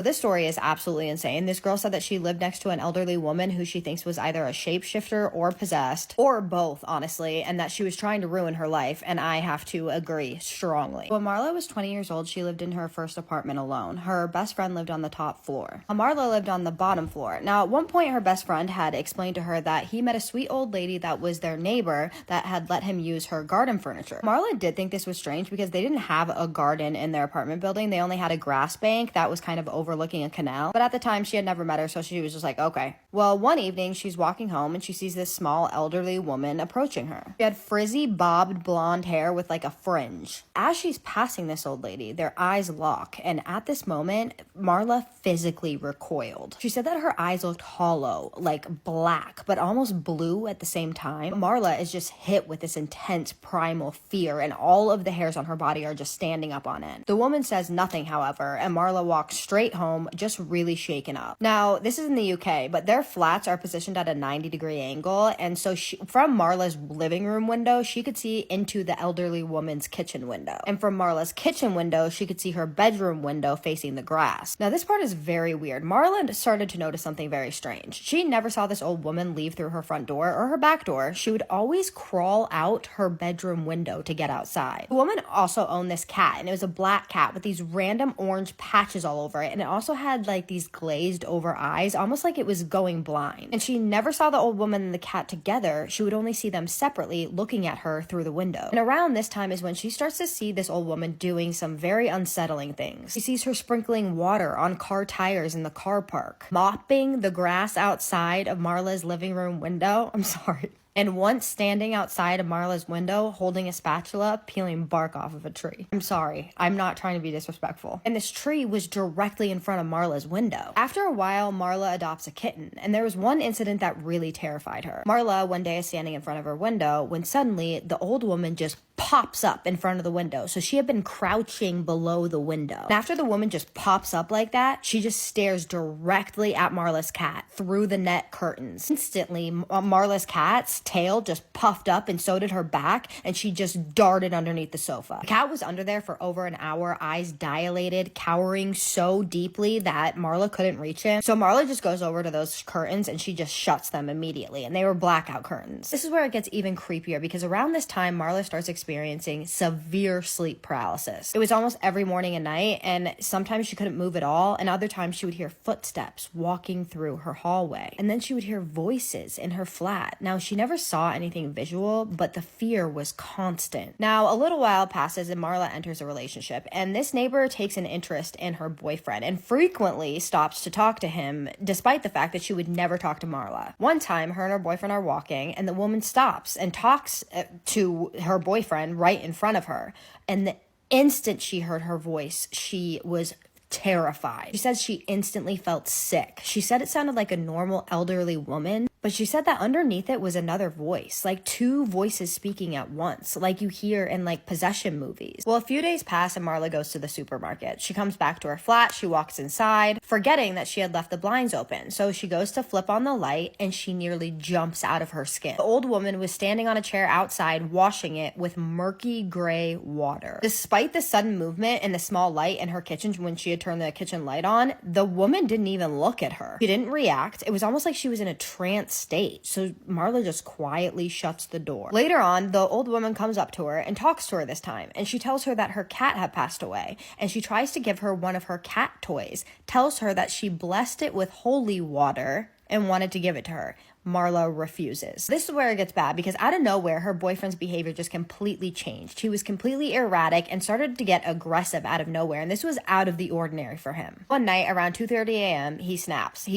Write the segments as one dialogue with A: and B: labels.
A: This story is absolutely insane. This girl said that she lived next to an elderly woman who she thinks was either a shapeshifter or possessed, or both, honestly, and that she was trying to ruin her life, and I have to agree strongly. When Marla was 20 years old, she lived in her first apartment alone. Her best friend lived on the top floor. Marla lived on the bottom floor. Now, at one point, her best friend had explained to her that he met a sweet old lady that was their neighbor that had let him use her garden furniture. Marla did think this was strange because they didn't have a garden in their apartment building. They only had a grass bank that was kind of overlooking a canal. But at the time, she had never met her, so she was just like, okay. Well, one evening, she's walking home and she sees this small elderly woman approaching her. She had frizzy, bobbed blonde hair with like a fringe. As she's passing this old lady, their eyes lock, and at this moment, Marla physically recoiled. She said that her eyes looked hollow, like black, but almost blue at the same time. Marla is just hit with this intense primal fear, and all of the hairs on her body are just standing up on end. The woman says nothing, however, and Marla walks straight home, just really shaken up. Now, this is in the UK, but their flats are positioned at a 90-degree angle, and so from Marla's living room window, she could see into the elderly woman's kitchen window. And from Marla's kitchen window, she could see her bedroom window facing the grass. Now, this part is very weird. Marla started to notice something very strange. She never saw this old woman leave through her front door or her back door. She would always crawl out her bedroom window to get outside. The woman also owned this cat, and it was a black cat with these random orange patches all over it, and it also had like these glazed over eyes, almost like it was going blind. And she never saw the old woman and the cat together. She would only see them separately, looking at her through the window. And around this time is when she starts to see this old woman doing some very unsettling things. She sees her sprinkling water on car tires in the car park, mopping the grass outside of Marla's living room window. I'm sorry. And once standing outside of Marla's window, holding a spatula, peeling bark off of a tree. I'm sorry, I'm not trying to be disrespectful. And this tree was directly in front of Marla's window. After a while, Marla adopts a kitten, and there was one incident that really terrified her. Marla one day is standing in front of her window when suddenly the old woman just pops up in front of the window. So she had been crouching below the window. And after the woman just pops up like that, she just stares directly at Marla's cat through the net curtains. Instantly, Marla's cat's tail just puffed up, and so did her back, and she just darted underneath the sofa. The cat was under there for over an hour, eyes dilated, cowering so deeply that Marla couldn't reach him. So Marla just goes over to those curtains and she just shuts them immediately, and they were blackout curtains. This is where it gets even creepier, because around this time, Marla starts experiencing severe sleep paralysis. It was almost every morning and night, and sometimes she couldn't move at all, and other times she would hear footsteps walking through her hallway. And then she would hear voices in her flat. Now, she never saw anything visual, but the fear was constant. Now, a little while passes and Marla enters a relationship, and this neighbor takes an interest in her boyfriend and frequently stops to talk to him, despite the fact that she would never talk to Marla. One time, her and her boyfriend are walking, and the woman stops and talks to her boyfriend right in front of her, and the instant she heard her voice, she was terrified. She says she instantly felt sick. She said it sounded like a normal elderly woman, but she said that underneath it was another voice, like two voices speaking at once, like you hear in like possession movies. Well, a few days pass and Marla goes to the supermarket. She comes back to her flat, she walks inside, forgetting that she had left the blinds open. So she goes to flip on the light and she nearly jumps out of her skin. The old woman was standing on a chair outside, washing it with murky gray water. Despite the sudden movement and the small light in her kitchen when she had turned the kitchen light on, the woman didn't even look at her. She didn't react. It was almost like she was in a trance state. So Marla just quietly shuts the door. Later on, the old woman comes up to her and talks to her this time, and she tells her that her cat had passed away, and she tries to give her one of her cat toys, tells her that she blessed it with holy water and wanted to give it to her. Marla refuses. This is where it gets bad, because out of nowhere, her boyfriend's behavior just completely changed. He was completely erratic and started to get aggressive out of nowhere, and this was out of the ordinary for him. One night around 2:30 a.m., he snaps.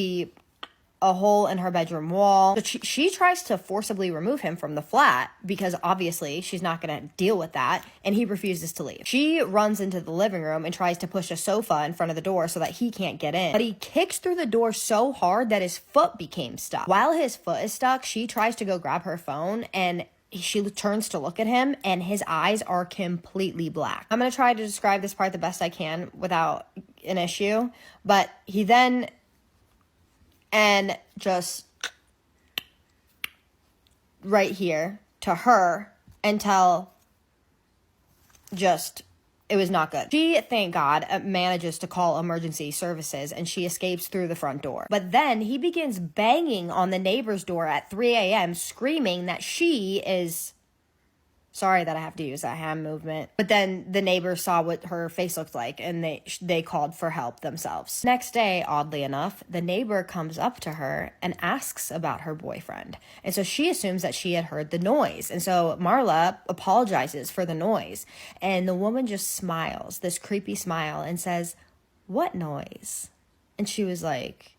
A: A hole in her bedroom wall. So she tries to forcibly remove him from the flat, because obviously she's not going to deal with that, and he refuses to leave. She runs into the living room and tries to push a sofa in front of the door so that he can't get in, but he kicks through the door so hard that his foot became stuck. While his foot is stuck, she tries to go grab her phone, and she turns to look at him, and his eyes are completely black. I'm going to try to describe this part the best I can without an issue, but he then and just right here to her until just It was not good. She, thank God, manages to call emergency services and she escapes through the front door. But then he begins banging on the neighbor's door at 3 a.m. screaming that she is... Sorry that I have to use that hand movement. But then the neighbors saw what her face looked like and they called for help themselves. Next day, oddly enough, the neighbor comes up to her and asks about her boyfriend. And so she assumes that she had heard the noise. And so Marla apologizes for the noise. And the woman just smiles, this creepy smile, and says, "What noise?" And she was like...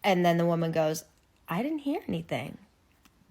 A: And then the woman goes, "I didn't hear anything."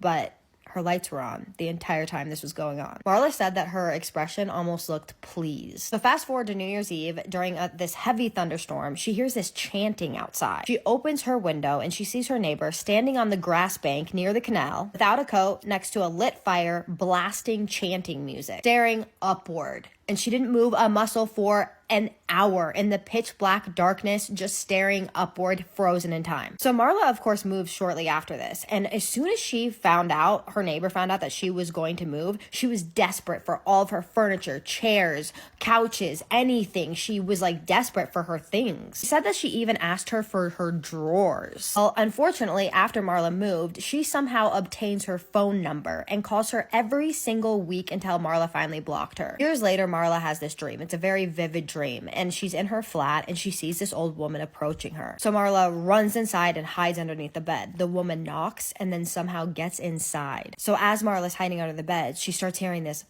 A: But... her lights were on the entire time this was going on. Marla said that her expression almost looked pleased. So fast forward to New Year's Eve, during this heavy thunderstorm, she hears this chanting outside. She opens her window and she sees her neighbor standing on the grass bank near the canal, without a coat, next to a lit fire, blasting chanting music, staring upward. And she didn't move a muscle for an hour in the pitch black darkness, just staring upward, frozen in time. So Marla, of course, moves shortly after this. And as soon as she found out, her neighbor found out that she was going to move, she was desperate for all of her furniture, chairs, couches, anything. She was like desperate for her things. She said that she even asked her for her drawers. Well, unfortunately, after Marla moved, she somehow obtains her phone number and calls her every single week until Marla finally blocked her. Years later, Marla has this dream. It's a very vivid dream, and she's in her flat and she sees this old woman approaching her. So Marla runs inside and hides underneath the bed. The woman knocks and then somehow gets inside. So as Marla's hiding under the bed, she starts hearing this.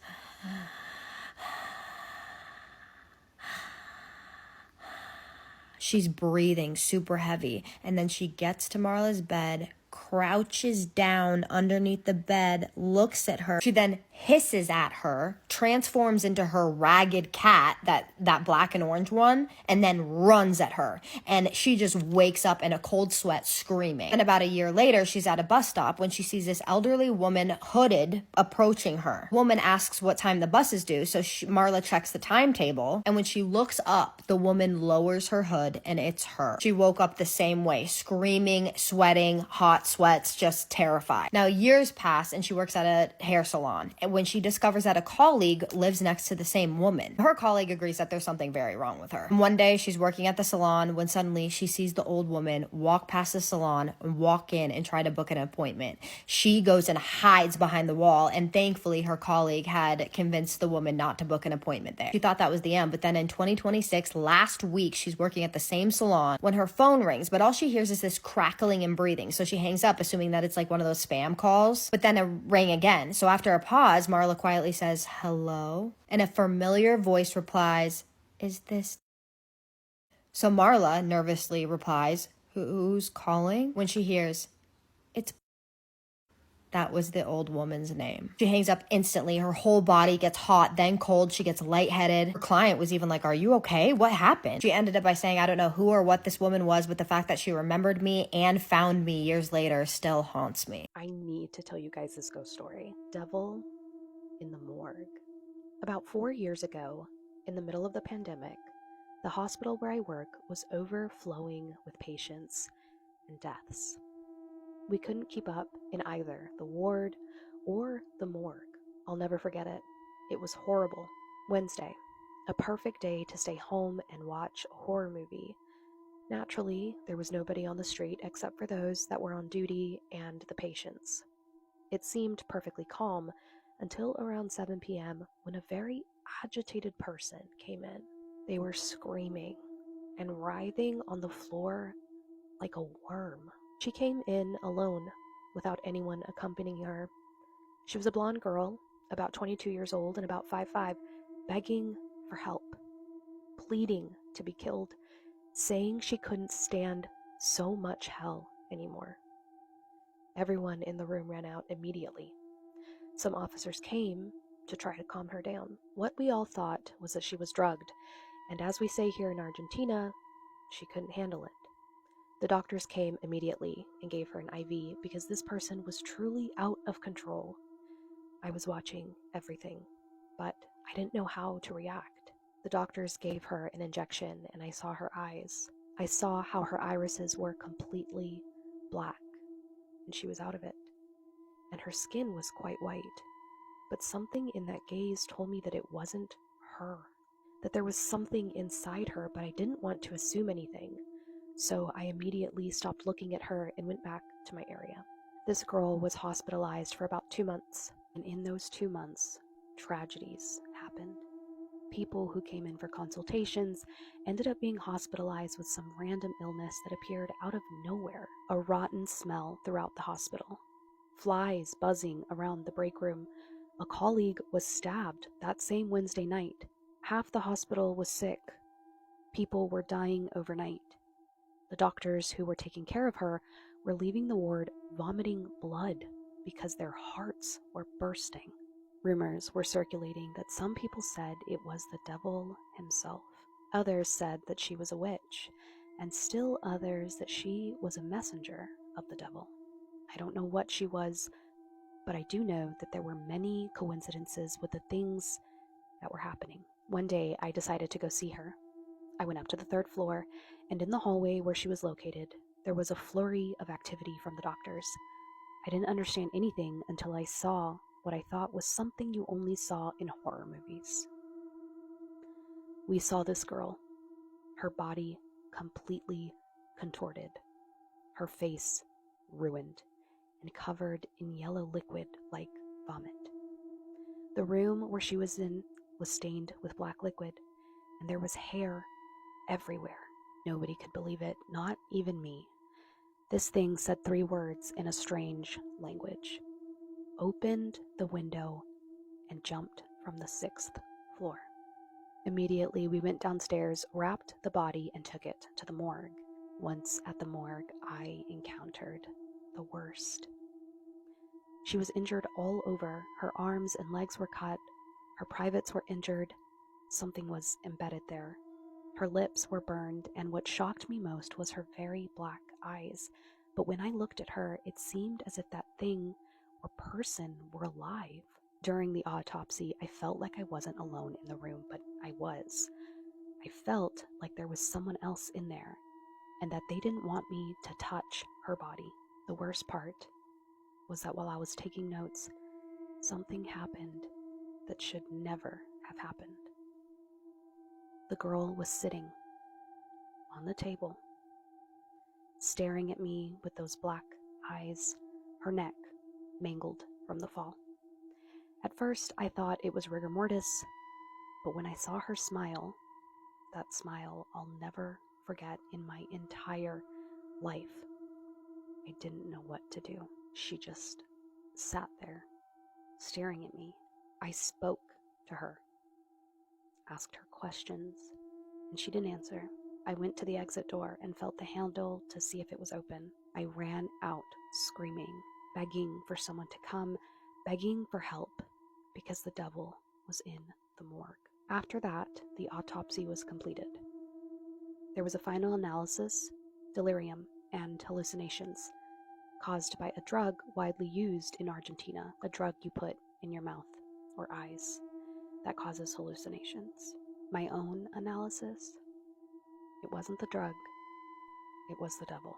A: She's breathing super heavy, and then she gets to Marla's bed, crouches down underneath the bed, looks at her. She then hisses at her, transforms into her ragged cat, that black and orange one, and then runs at her. And she just wakes up in a cold sweat screaming. And about a year later, she's at a bus stop when she sees this elderly woman hooded approaching her. Woman asks what time the bus is due, so Marla checks the timetable, and when she looks up, the woman lowers her hood and it's her. She woke up the same way, screaming, sweating, hot sweats, just terrified. Now years pass and she works at a hair salon. And when she discovers that a colleague lives next to the same woman, her colleague agrees that there's something very wrong with her. One day she's working at the salon when suddenly she sees the old woman walk past the salon and walk in and try to book an appointment. She goes and hides behind the wall, and thankfully her colleague had convinced the woman not to book an appointment there. She thought that was the end, but then in 2026, last week, she's working at the same salon when her phone rings, but all she hears is this crackling and breathing. So she hangs up assuming that it's like one of those spam calls, but then it rang again. So after a pause, Marla quietly says, "Hello?" And a familiar voice replies, "Is this..." So Marla nervously replies, "Who's calling?" When she hears, "It's..." That was the old woman's name. She hangs up instantly. Her whole body gets hot, then cold. She gets lightheaded. Her client was even like, "Are you okay? What happened?" She ended up by saying, "I don't know who or what this woman was, but the fact that she remembered me and found me years later still haunts me."
B: I need to tell you guys this ghost story. Devil in the morgue. About 4 years ago, in the middle of the pandemic, the hospital where I work was overflowing with patients and deaths. We couldn't keep up in either the ward or the morgue. I'll never forget it. It was horrible. Wednesday, a perfect day to stay home and watch a horror movie. Naturally, there was nobody on the street except for those that were on duty and the patients. It seemed perfectly calm until around 7 p.m. when a very agitated person came in. They were screaming and writhing on the floor like a worm. She came in alone, without anyone accompanying her. She was a blonde girl, about 22 years old and about 5'5", begging for help, pleading to be killed, saying she couldn't stand so much hell anymore. Everyone in the room ran out immediately. Some officers came to try to calm her down. What we all thought was that she was drugged, and as we say here in Argentina, she couldn't handle it. The doctors came immediately and gave her an IV because this person was truly out of control. I was watching everything, but I didn't know how to react. The doctors gave her an injection and I saw her eyes. I saw how her irises were completely black and she was out of it. And her skin was quite white, but something in that gaze told me that it wasn't her, that there was something inside her, but I didn't want to assume anything. So I immediately stopped looking at her and went back to my area. This girl was hospitalized for about 2 months, and in those 2 months, tragedies happened. People who came in for consultations ended up being hospitalized with some random illness that appeared out of nowhere. A rotten smell throughout the hospital. Flies buzzing around the break room. A colleague was stabbed that same Wednesday night. Half the hospital was sick. People were dying overnight. The doctors who were taking care of her were leaving the ward vomiting blood because their hearts were bursting. Rumors were circulating that some people said it was the devil himself. Others said that she was a witch, and still others that she was a messenger of the devil. I don't know what she was, but I do know that there were many coincidences with the things that were happening. One day, I decided to go see her. I went up to the 3rd floor, and in the hallway where she was located, there was a flurry of activity from the doctors. I didn't understand anything until I saw what I thought was something you only saw in horror movies. We saw this girl, her body completely contorted, her face ruined and covered in yellow liquid like vomit. The room where she was in was stained with black liquid, and there was hair everywhere. Nobody could believe it, not even me. This thing said 3 words in a strange language. Opened the window and jumped from the 6th floor. Immediately, we went downstairs, wrapped the body, and took it to the morgue. Once at the morgue, I encountered the worst. She was injured all over. Her arms and legs were cut. Her privates were injured. Something was embedded there. Her lips were burned, and what shocked me most was her very black eyes. But when I looked at her, it seemed as if that thing or person were alive. During the autopsy, I felt like I wasn't alone in the room, but I was. I felt like there was someone else in there, and that they didn't want me to touch her body. The worst part was that while I was taking notes, something happened that should never have happened. The girl was sitting on the table, staring at me with those black eyes, her neck mangled from the fall. At first, I thought it was rigor mortis, but when I saw her smile, that smile I'll never forget in my entire life, I didn't know what to do. She just sat there, staring at me. I spoke to her, asked her questions, and she didn't answer. I went to the exit door and felt the handle to see if it was open. I ran out, screaming, begging for someone to come, begging for help, because the devil was in the morgue. After that, the autopsy was completed. There was a final analysis, delirium, and hallucinations, caused by a drug widely used in Argentina, a drug you put in your mouth or eyes that causes hallucinations. My own analysis, it wasn't the drug, it was the devil.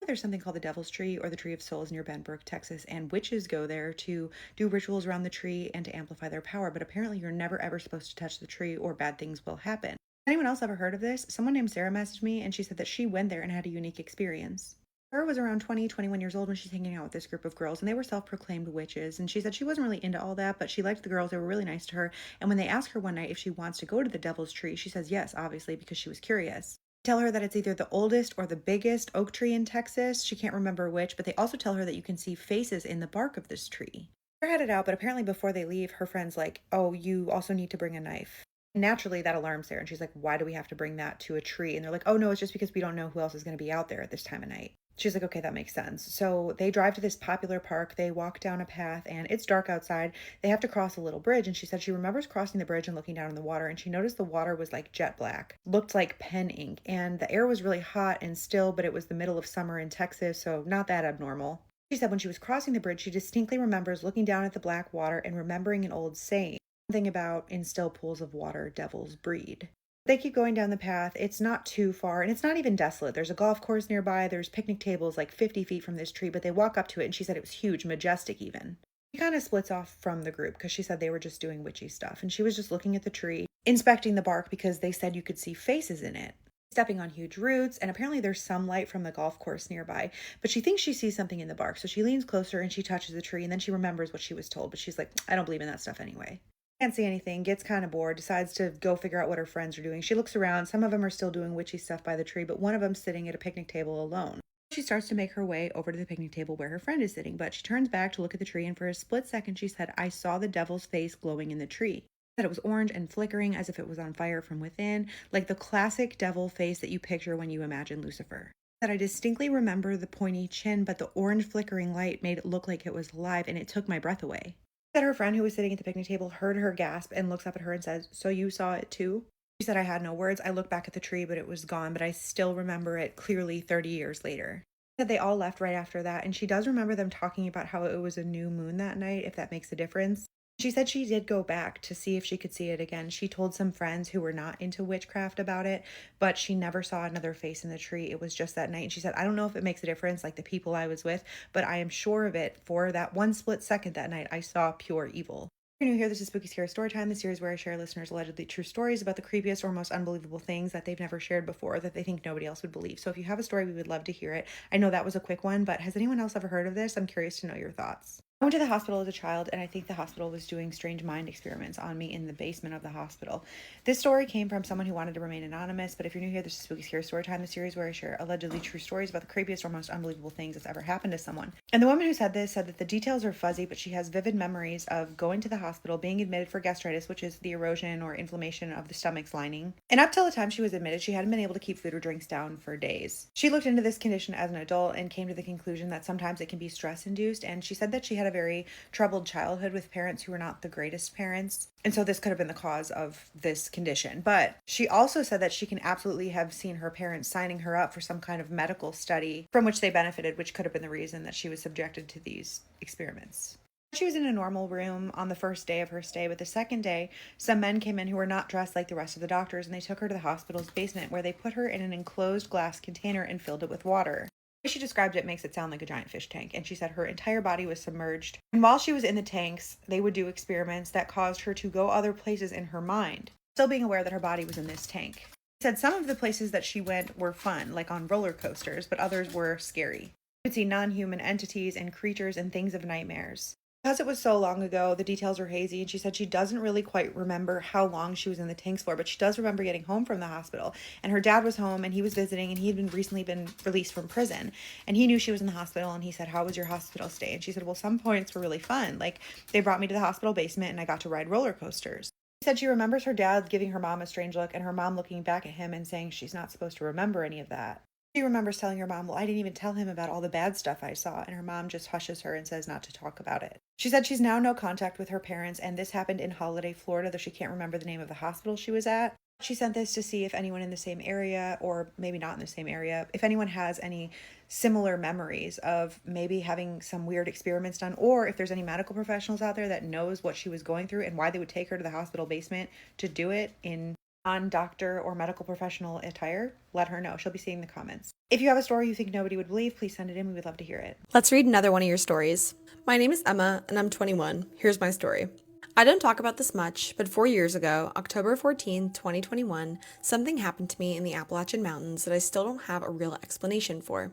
C: There's something called the Devil's Tree or the Tree of Souls near Benbrook, Texas, and witches go there to do rituals around the tree and to amplify their power, but apparently you're never ever supposed to touch the tree or bad things will happen. Anyone else ever heard of this? Someone named Sarah messaged me and she said that she went there and had a unique experience. Sarah was around 20, 21 years old when she's hanging out with this group of girls, and they were self-proclaimed witches, and she said she wasn't really into all that, but she liked the girls. They were really nice to her, and when they ask her one night if she wants to go to the Devil's Tree, she says yes, obviously, because she was curious. Tell her that it's either the oldest or the biggest oak tree in Texas. She can't remember which, but they also tell her that you can see faces in the bark of this tree. They're headed out, but apparently before they leave, her friend's like, oh, you also need to bring a knife. Naturally, that alarms Sarah, and she's like, why do we have to bring that to a tree? And they're like, oh, no, it's just because we don't know who else is going to be out there at this time of night. She's like, okay, that makes sense. So they drive to this popular park. They walk down a path, and it's dark outside. They have to cross a little bridge, and she said she remembers crossing the bridge and looking down in the water, and she noticed the water was like jet black, looked like pen ink, and the air was really hot and still, but it was the middle of summer in Texas, so not that abnormal. She said when she was crossing the bridge, she distinctly remembers looking down at the black water and remembering an old saying, something about in still pools of water, devils breed. They keep going down the path. It's not too far, and it's not even desolate. There's a golf course nearby. There's picnic tables like 50 feet from this tree, but they walk up to it, and she said it was huge, majestic even. She kind of splits off from the group because she said they were just doing witchy stuff. And she was just looking at the tree, inspecting the bark because they said you could see faces in it. Stepping on huge roots, and apparently there's some light from the golf course nearby, but she thinks she sees something in the bark. So she leans closer and she touches the tree, and then she remembers what she was told, but she's like, I don't believe in that stuff anyway. Can't see anything, gets kind of bored, decides to go figure out what her friends are doing. She looks around. Some of them are still doing witchy stuff by the tree, but one of them's sitting at a picnic table alone. She starts to make her way over to the picnic table where her friend is sitting, but she turns back to look at the tree, and for a split second she said, I saw the devil's face glowing in the tree. That it was orange and flickering as if it was on fire from within, like the classic devil face that you picture when you imagine Lucifer. That I distinctly remember the pointy chin, but the orange flickering light made it look like it was alive, and it took my breath away. That her friend who was sitting at the picnic table heard her gasp and looks up at her and says, so you saw it too? She said, I had no words. I looked back at the tree, but it was gone, but I still remember it clearly 30 years later. Said they all left right after that, and she does remember them talking about how it was a new moon that night, if that makes a difference. She said she did go back to see if she could see it again. She told some friends who were not into witchcraft about it, but she never saw another face in the tree. It was just that night. And she said, I don't know if it makes a difference, like the people I was with, but I am sure of it. For that one split second that night, I saw pure evil. If you're new here, this is Spooky Scary Storytime, the series where I share listeners' allegedly true stories about the creepiest or most unbelievable things that they've never shared before that they think nobody else would believe. So if you have a story, we would love to hear it. I know that was a quick one, but has anyone else ever heard of this? I'm curious to know your thoughts. I went to the hospital as a child, and I think the hospital was doing strange mind experiments on me in the basement of the hospital. This story came from someone who wanted to remain anonymous, but if you're new here, this is Spooky Scary Storytime, the series where I share allegedly true stories about the creepiest or most unbelievable things that's ever happened to someone. And the woman who said this said that the details are fuzzy, but she has vivid memories of going to the hospital, being admitted for gastritis, which is the erosion or inflammation of the stomach's lining. And up till the time she was admitted, she hadn't been able to keep food or drinks down for days. She looked into this condition as an adult and came to the conclusion that sometimes it can be stress-induced, and she said that she had a very troubled childhood with parents who were not the greatest parents. And so this could have been the cause of this condition. But she also said that she can absolutely have seen her parents signing her up for some kind of medical study from which they benefited, which could have been the reason that she was subjected to these experiments. She was in a normal room on the first day of her stay, but the second day, some men came in who were not dressed like the rest of the doctors, and they took her to the hospital's basement where they put her in an enclosed glass container and filled it with water. The way she described it makes it sound like a giant fish tank, and she said her entire body was submerged. And while she was in the tanks, they would do experiments that caused her to go other places in her mind, still being aware that her body was in this tank. She said some of the places that she went were fun, like on roller coasters, but others were scary. She could see non-human entities and creatures and things of nightmares. Because it was so long ago, the details were hazy, and she said she doesn't really quite remember how long she was in the tanks for, but she does remember getting home from the hospital, and her dad was home, and he was visiting, and he had recently been released from prison, and he knew she was in the hospital, and he said, how was your hospital stay? And she said, well, some points were really fun. Like, they brought me to the hospital basement, and I got to ride roller coasters. She said she remembers her dad giving her mom a strange look, and her mom looking back at him and saying she's not supposed to remember any of that. She remembers telling her mom, well, I didn't even tell him about all the bad stuff I saw, and her mom just hushes her and says not to talk about it. She said she's now no contact with her parents, and this happened in Holiday, Florida, though she can't remember the name of the hospital she was at. She sent this to see if anyone in the same area, or maybe not in the same area, if anyone has any similar memories of maybe having some weird experiments done, or if there's any medical professionals out there that knows what she was going through and why they would take her to the hospital basement to do it in non-doctor or medical professional attire, let her know. She'll be seeing the comments. If you have a story you think nobody would believe, please send it in. We would love to hear it.
D: Let's read another one of your stories. My name is Emma, and I'm 21. Here's my story. I don't talk about this much, but 4 years ago, October 14, 2021, something happened to me in the Appalachian Mountains that I still don't have a real explanation for.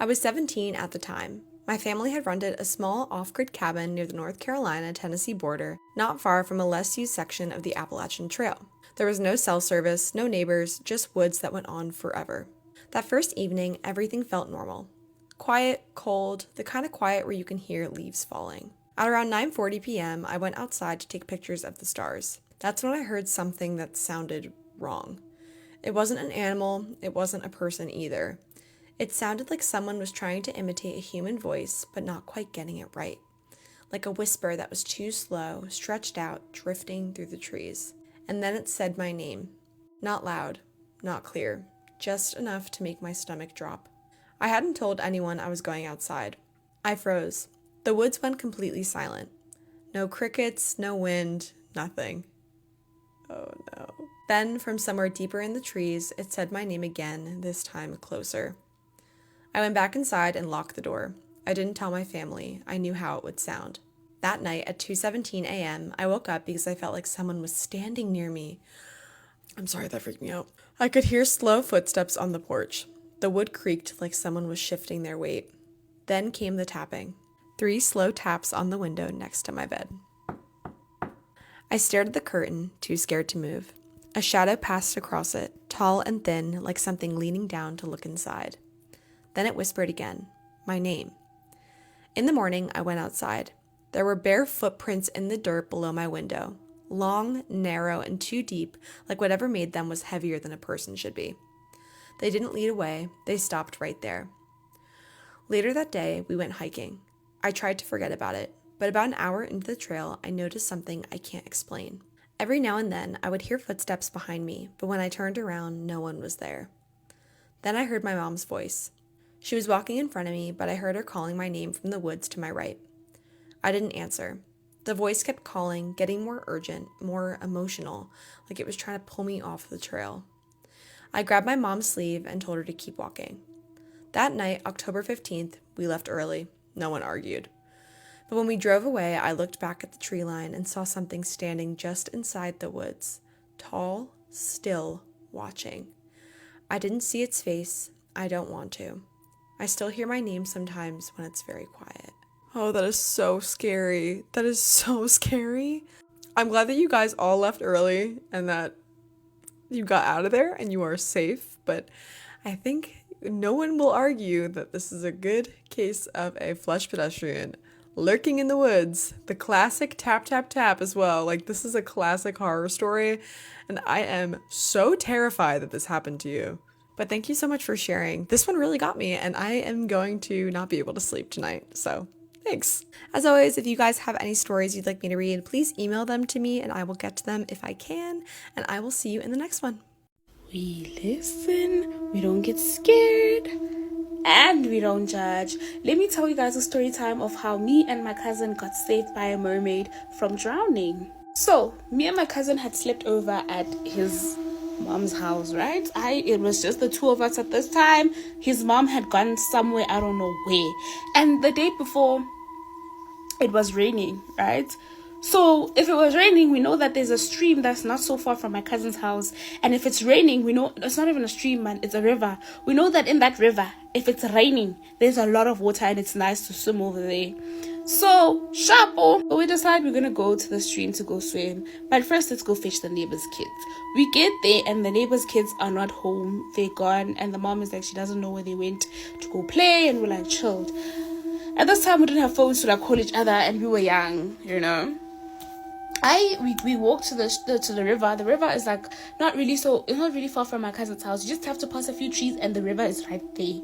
D: I was 17 at the time. My family had rented a small off-grid cabin near the North Carolina-Tennessee border, not far from a less used section of the Appalachian Trail. There was no cell service, no neighbors, just woods that went on forever. That first evening, everything felt normal. Quiet, cold, the kind of quiet where you can hear leaves falling. At around 9:40 p.m., I went outside to take pictures of the stars. That's when I heard something that sounded wrong. It wasn't an animal, it wasn't a person either. It sounded like someone was trying to imitate a human voice, but not quite getting it right. Like a whisper that was too slow, stretched out, drifting through the trees. And then it said my name. Not loud, not clear, just enough to make my stomach drop. I hadn't told anyone I was going outside. I froze. The woods went completely silent. No crickets, no wind, nothing. Oh no. Then, from somewhere deeper in the trees, it said my name again, this time closer. I went back inside and locked the door. I didn't tell my family. I knew how it would sound. That night at 2:17 a.m., I woke up because I felt like someone was standing near me. I'm sorry, that freaked me out. I could hear slow footsteps on the porch. The wood creaked like someone was shifting their weight. Then came the tapping. 3 slow taps on the window next to my bed. I stared at the curtain, too scared to move. A shadow passed across it, tall and thin, like something leaning down to look inside. Then it whispered again, my name. In the morning, I went outside. There were bare footprints in the dirt below my window. Long, narrow, and too deep, like whatever made them was heavier than a person should be. They didn't lead away, they stopped right there. Later that day, we went hiking. I tried to forget about it, but about an hour into the trail, I noticed something I can't explain. Every now and then, I would hear footsteps behind me, but when I turned around, no one was there. Then I heard my mom's voice. She was walking in front of me, but I heard her calling my name from the woods to my right. I didn't answer. The voice kept calling, getting more urgent, more emotional, like it was trying to pull me off the trail. I grabbed my mom's sleeve and told her to keep walking. That night, October 15th, we left early. No one argued. But when we drove away, I looked back at the tree line and saw something standing just inside the woods, tall, still, watching. I didn't see its face. I don't want to. I still hear my name sometimes when it's very quiet. Oh, that is so scary. That is so scary. I'm glad that you guys all left early and that you got out of there and you are safe, but I think no one will argue that this is a good case of a flesh pedestrian lurking in the woods. The classic tap, tap, tap as well. Like, this is a classic horror story, and I am so terrified that this happened to you. But thank you so much for sharing. This one really got me, and I am going to not be able to sleep tonight, so thanks. As always, if you guys have any stories you'd like me to read, please email them to me, and I will get to them if I can, and I will see you in the next one.
E: We listen, we don't get scared, and we don't judge. Let me tell you guys a story time of how me and my cousin got saved by a mermaid from drowning. So, me and my cousin had slept over at his mom's house, right? It was just the two of us at this time. His mom had gone somewhere, I don't know where. And the day before, it was raining, right? So if it was raining, we know that there's a stream that's not so far from my cousin's house. And if it's raining, we know it's not even a stream, man, it's a river. We know that in that river, if it's raining, there's a lot of water and it's nice to swim over there. So, sharpo, we decide we're going to go to the stream to go swim. But first, let's go fetch the neighbor's kids. We get there and the neighbor's kids are not home. They're gone. And the mom is like, she doesn't know where they went to go play. And we're like, chilled. At this time, we didn't have phones to like call each other and we were young, you know. We walked to the river. The river is like it's not really far from my cousin's house. You just have to pass a few trees and the river is right there.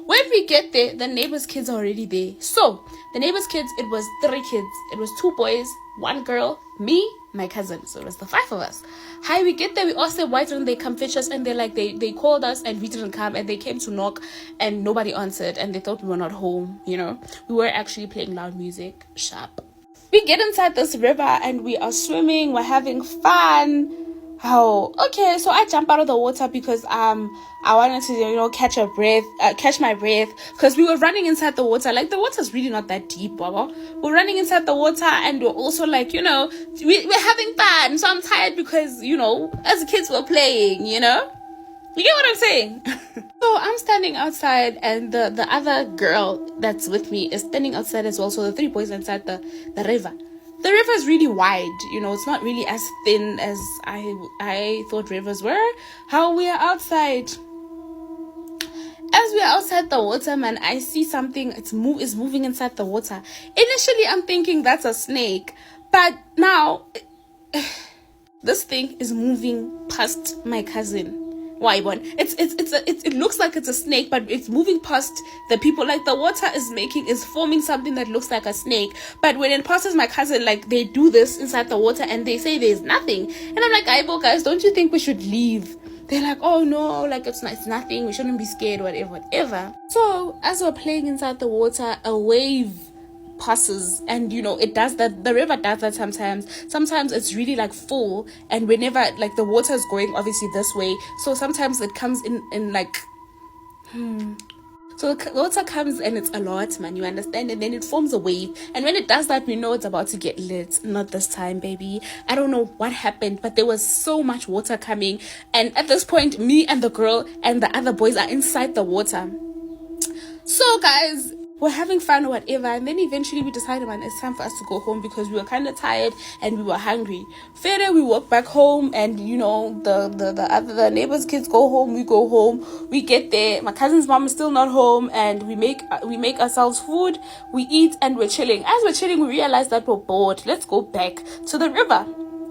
E: When we get there, the neighbor's kids are already there. So the neighbor's kids, it was 3 kids. It was 2 boys, 1 girl, me, my cousin. So it was the 5 of us. Hi, we get there. We all said, why didn't they come fetch us? And they're like, they called us and we didn't come. And they came to knock and nobody answered. And they thought we were not home, you know. We were actually playing loud music. Sharp. We get inside this river and we are swimming. We're having fun. Oh, okay. So I jump out of the water because I wanted to catch my breath because we were running inside the water. Like, the water's really not that deep, Baba. We're running inside the water and we're also like, we're having fun. So I'm tired because, as kids we're playing, You get what I'm saying? So I'm standing outside and the other girl that's with me is standing outside as well. So the 3 boys inside the river. The river is really wide. It's not really as thin as I thought rivers were. How we are outside. As we are outside the water, man, I see something. Is moving inside the water. Initially, I'm thinking that's a snake. But now, this thing is moving past my cousin. Why one? It looks like it's a snake, but it's moving past the people. Like, the water is forming something that looks like a snake. But when it passes my cousin, like, they do this inside the water and they say there's nothing. And I'm like, guys, don't you think we should leave? They're like, oh no, like it's nothing. We shouldn't be scared, whatever. So as we're playing inside the water, a wave passes and it does that. The river does that sometimes it's really like full, and whenever like the water is going obviously this way, so sometimes it comes in like So the water comes and it's a lot, man, you understand? And then it forms a wave. And when it does that, we know it's about to get lit. Not this time, baby. I don't know what happened, but there was so much water coming. And at this point, me and the girl and the other boys are inside the water. So, guys, we're having fun or whatever, and then eventually we decided, man, it's time for us to go home because we were kind of tired and we were hungry. Further, we walk back home, and you know, the neighbors' kids go home, we go home. We get there, my cousin's mom is still not home, and we make ourselves food, we eat, and we're chilling. As we're chilling, we realize that we're bored. Let's go back to the river,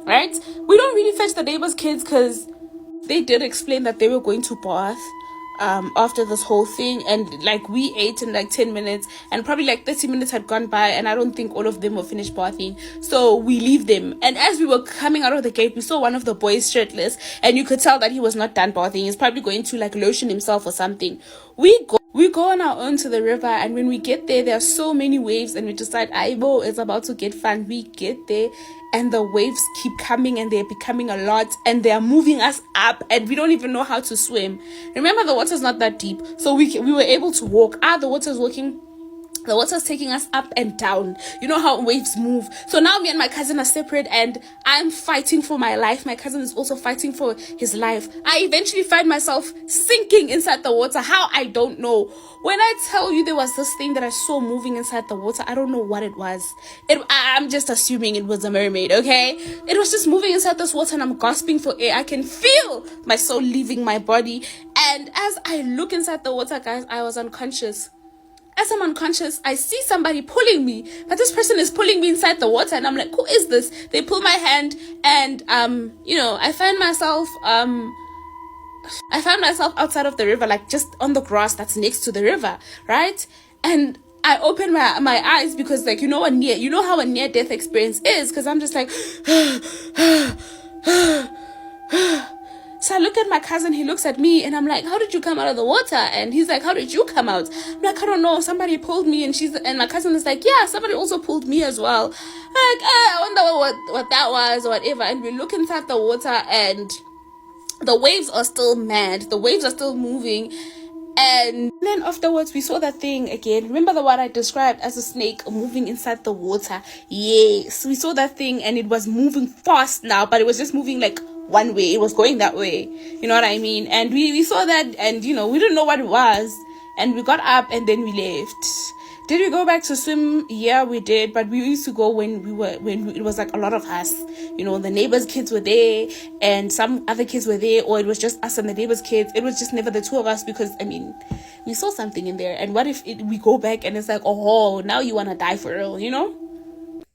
E: right? We don't really fetch the neighbors' kids because they did explain that they were going to bath after this whole thing, and like we ate in like 10 minutes and probably like 30 minutes had gone by, and I don't think all of them were finished bathing, so we leave them. And as we were coming out of the gate, we saw one of the boys shirtless, and you could tell that he was not done bathing. He's probably going to like lotion himself or something. We go on our own to the river, and when we get there are so many waves, and we decide, Aibo, it's about to get fun. We get there and the waves keep coming, and they're becoming a lot, and they're moving us up, and we don't even know how to swim. Remember, the water's not that deep, so we were able to walk. The water's taking us up and down. You know how waves move. So now me and my cousin are separate, and I'm fighting for my life. My cousin is also fighting for his life. I eventually find myself sinking inside the water. How? I don't know. When I tell you there was this thing that I saw moving inside the water, I don't know what it was. I'm just assuming it was a mermaid, okay? It was just moving inside this water, and I'm gasping for air. I can feel my soul leaving my body. And as I look inside the water, guys, I was unconscious. As I'm unconscious, I see somebody pulling me, but this person is pulling me inside the water, and I'm like, who is this? They pull my hand, and I find myself outside of the river, like just on the grass that's next to the river, right? And I open my eyes because, like, you know how a near death experience is, because I'm just like So I look at my cousin, he looks at me, and I'm like, how did you come out of the water? And he's like, how did you come out? I'm like, I don't know, somebody pulled me. And my cousin is like, yeah, somebody also pulled me as well. I'm like, I wonder what that was or whatever. And we look inside the water, and the waves are still mad. The waves are still moving. And then afterwards, we saw that thing again. Remember the one I described as a snake moving inside the water? Yes, we saw that thing, and it was moving fast now, but it was just moving like one way. It was going that way. You know what I mean? And we saw that, and we didn't know what it was. And we got up, and then we left. Did we go back to swim? Yeah, we did. But we used to go when it was like a lot of us. The neighbors' kids were there, and some other kids were there, or it was just us and the neighbors' kids. It was just never the two of us, because we saw something in there. And what if we go back and it's like, oh, now you want to die for real,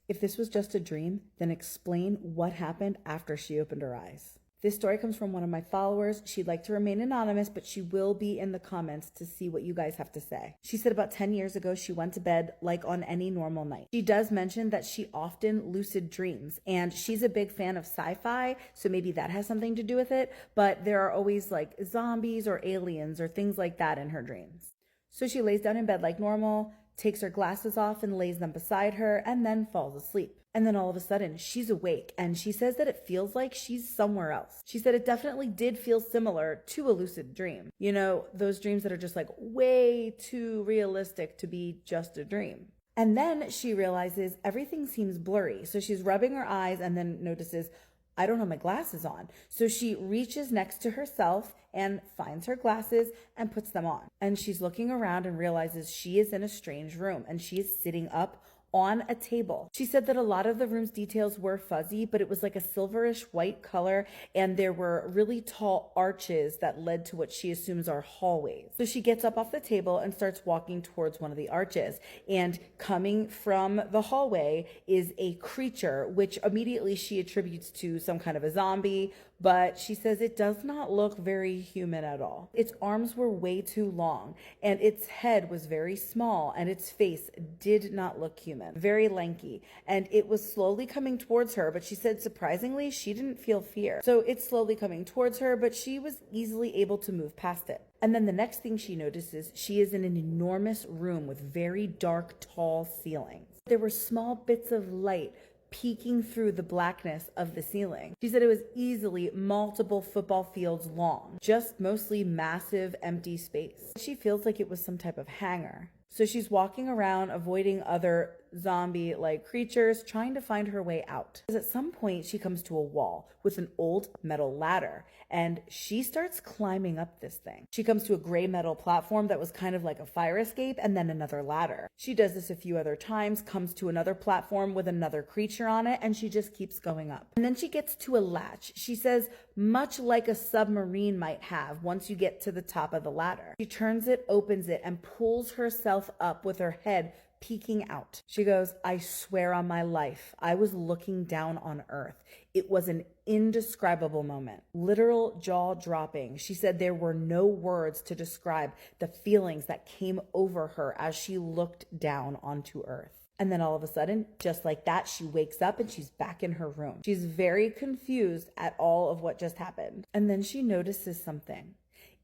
F: If this was just a dream, then explain what happened after she opened her eyes. This story comes from one of my followers. She'd like to remain anonymous, but she will be in the comments to see what you guys have to say. She said about 10 years ago, she went to bed like on any normal night. She does mention that she often lucid dreams, and she's a big fan of sci-fi, so maybe that has something to do with it, but there are always like zombies or aliens or things like that in her dreams. So she lays down in bed like normal, takes her glasses off and lays them beside her, and then falls asleep. And then all of a sudden, she's awake, and she says that it feels like she's somewhere else. She said it definitely did feel similar to a lucid dream. Those dreams that are just like way too realistic to be just a dream. And then she realizes everything seems blurry. So she's rubbing her eyes and then notices, I don't have my glasses on. So she reaches next to herself and finds her glasses and puts them on. And she's looking around and realizes she is in a strange room, and she is sitting up on a table. She said that a lot of the room's details were fuzzy, but it was like a silverish white color, and there were really tall arches that led to what she assumes are hallways. So she gets up off the table and starts walking towards one of the arches, and coming from the hallway is a creature, which immediately she attributes to some kind of a zombie, but she says it does not look very human at all. Its arms were way too long, and its head was very small, and its face did not look human, very lanky, and it was slowly coming towards her, but she said surprisingly she didn't feel fear. So it's slowly coming towards her, but she was easily able to move past it. And then the next thing she notices, she is in an enormous room with very dark, tall ceilings. There were small bits of light peeking through the blackness of the ceiling. She said it was easily multiple football fields long, just mostly massive empty space. She feels like it was some type of hangar. So she's walking around, avoiding other zombie-like creatures, trying to find her way out. Because at some point, she comes to a wall with an old metal ladder, and she starts climbing up this thing. She comes to a gray metal platform that was kind of like a fire escape, and then another ladder. She does this a few other times, comes to another platform with another creature on it, and she just keeps going up. And then she gets to a latch. She says, much like a submarine might have once you get to the top of the ladder. She turns it, opens it, and pulls herself up with her head peeking out. She goes, I swear on my life, I was looking down on earth. It was an indescribable moment. Literal jaw dropping. She said there were no words to describe the feelings that came over her as she looked down onto earth. And then all of a sudden, just like that, she wakes up and she's back in her room. She's very confused at all of what just happened. And then she notices something.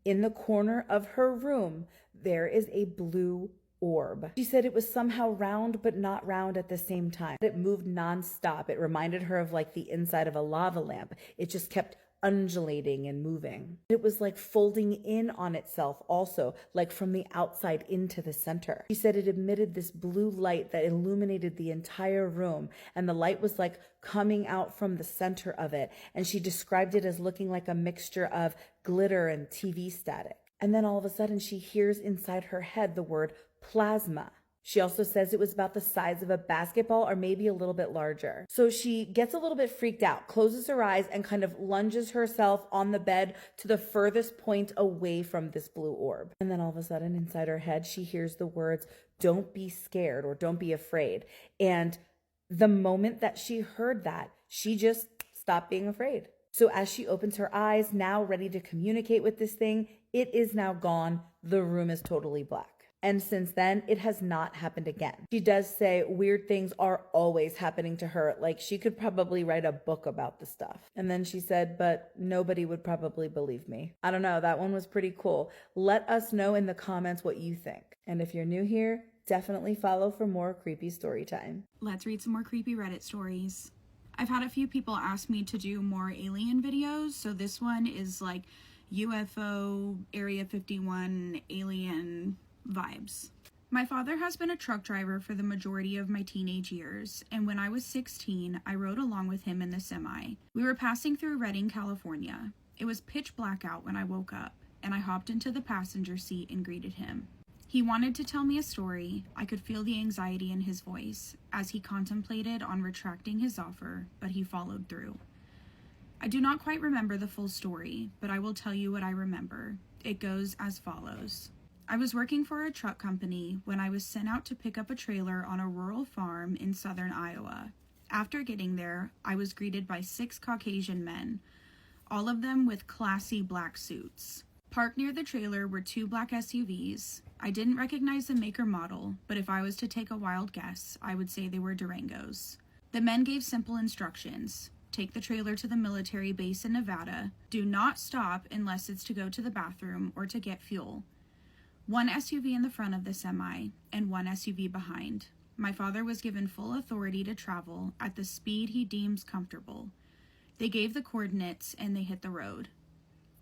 F: In the corner of her room, there is a blue orb. She said it was somehow round, but not round at the same time. It moved nonstop. It reminded her of like the inside of a lava lamp. It just kept undulating and moving. It was like folding in on itself also, like from the outside into the center. She said it emitted this blue light that illuminated the entire room, and the light was like coming out from the center of it, and she described it as looking like a mixture of glitter and TV static. And then all of a sudden she hears inside her head the word plasma. She also says it was about the size of a basketball or maybe a little bit larger. So she gets a little bit freaked out, closes her eyes, and kind of lunges herself on the bed to the furthest point away from this blue orb. And then all of a sudden inside her head, she hears the words, don't be scared or don't be afraid. And the moment that she heard that, she just stopped being afraid. So as she opens her eyes, now ready to communicate with this thing, it is now gone. The room is totally black. And since then, it has not happened again. She does say weird things are always happening to her. Like she could probably write a book about the stuff. And then she said, but nobody would probably believe me. I don't know. That one was pretty cool. Let us know in the comments what you think. And if you're new here, definitely follow for more creepy story time.
G: Let's read some more creepy Reddit stories. I've had a few people ask me to do more alien videos. So this one is like UFO, Area 51, alien vibes. My father has been a truck driver for the majority of my teenage years, and when I was 16, I rode along with him in the semi. We were passing through Redding, California. It was pitch black out when I woke up, and I hopped into the passenger seat and greeted him. He wanted to tell me a story. I could feel the anxiety in his voice as he contemplated on retracting his offer, but he followed through. I do not quite remember the full story, but I will tell you what I remember. It goes as follows. I was working for a truck company when I was sent out to pick up a trailer on a rural farm in southern Iowa. After getting there, I was greeted by 6 Caucasian men, all of them with classy black suits. Parked near the trailer were 2 black SUVs. I didn't recognize the make or model, but if I was to take a wild guess, I would say they were Durangos. The men gave simple instructions. Take the trailer to the military base in Nevada. Do not stop unless it's to go to the bathroom or to get fuel. 1 SUV in the front of the semi and 1 SUV behind. My father was given full authority to travel at the speed he deems comfortable. They gave the coordinates and they hit the road.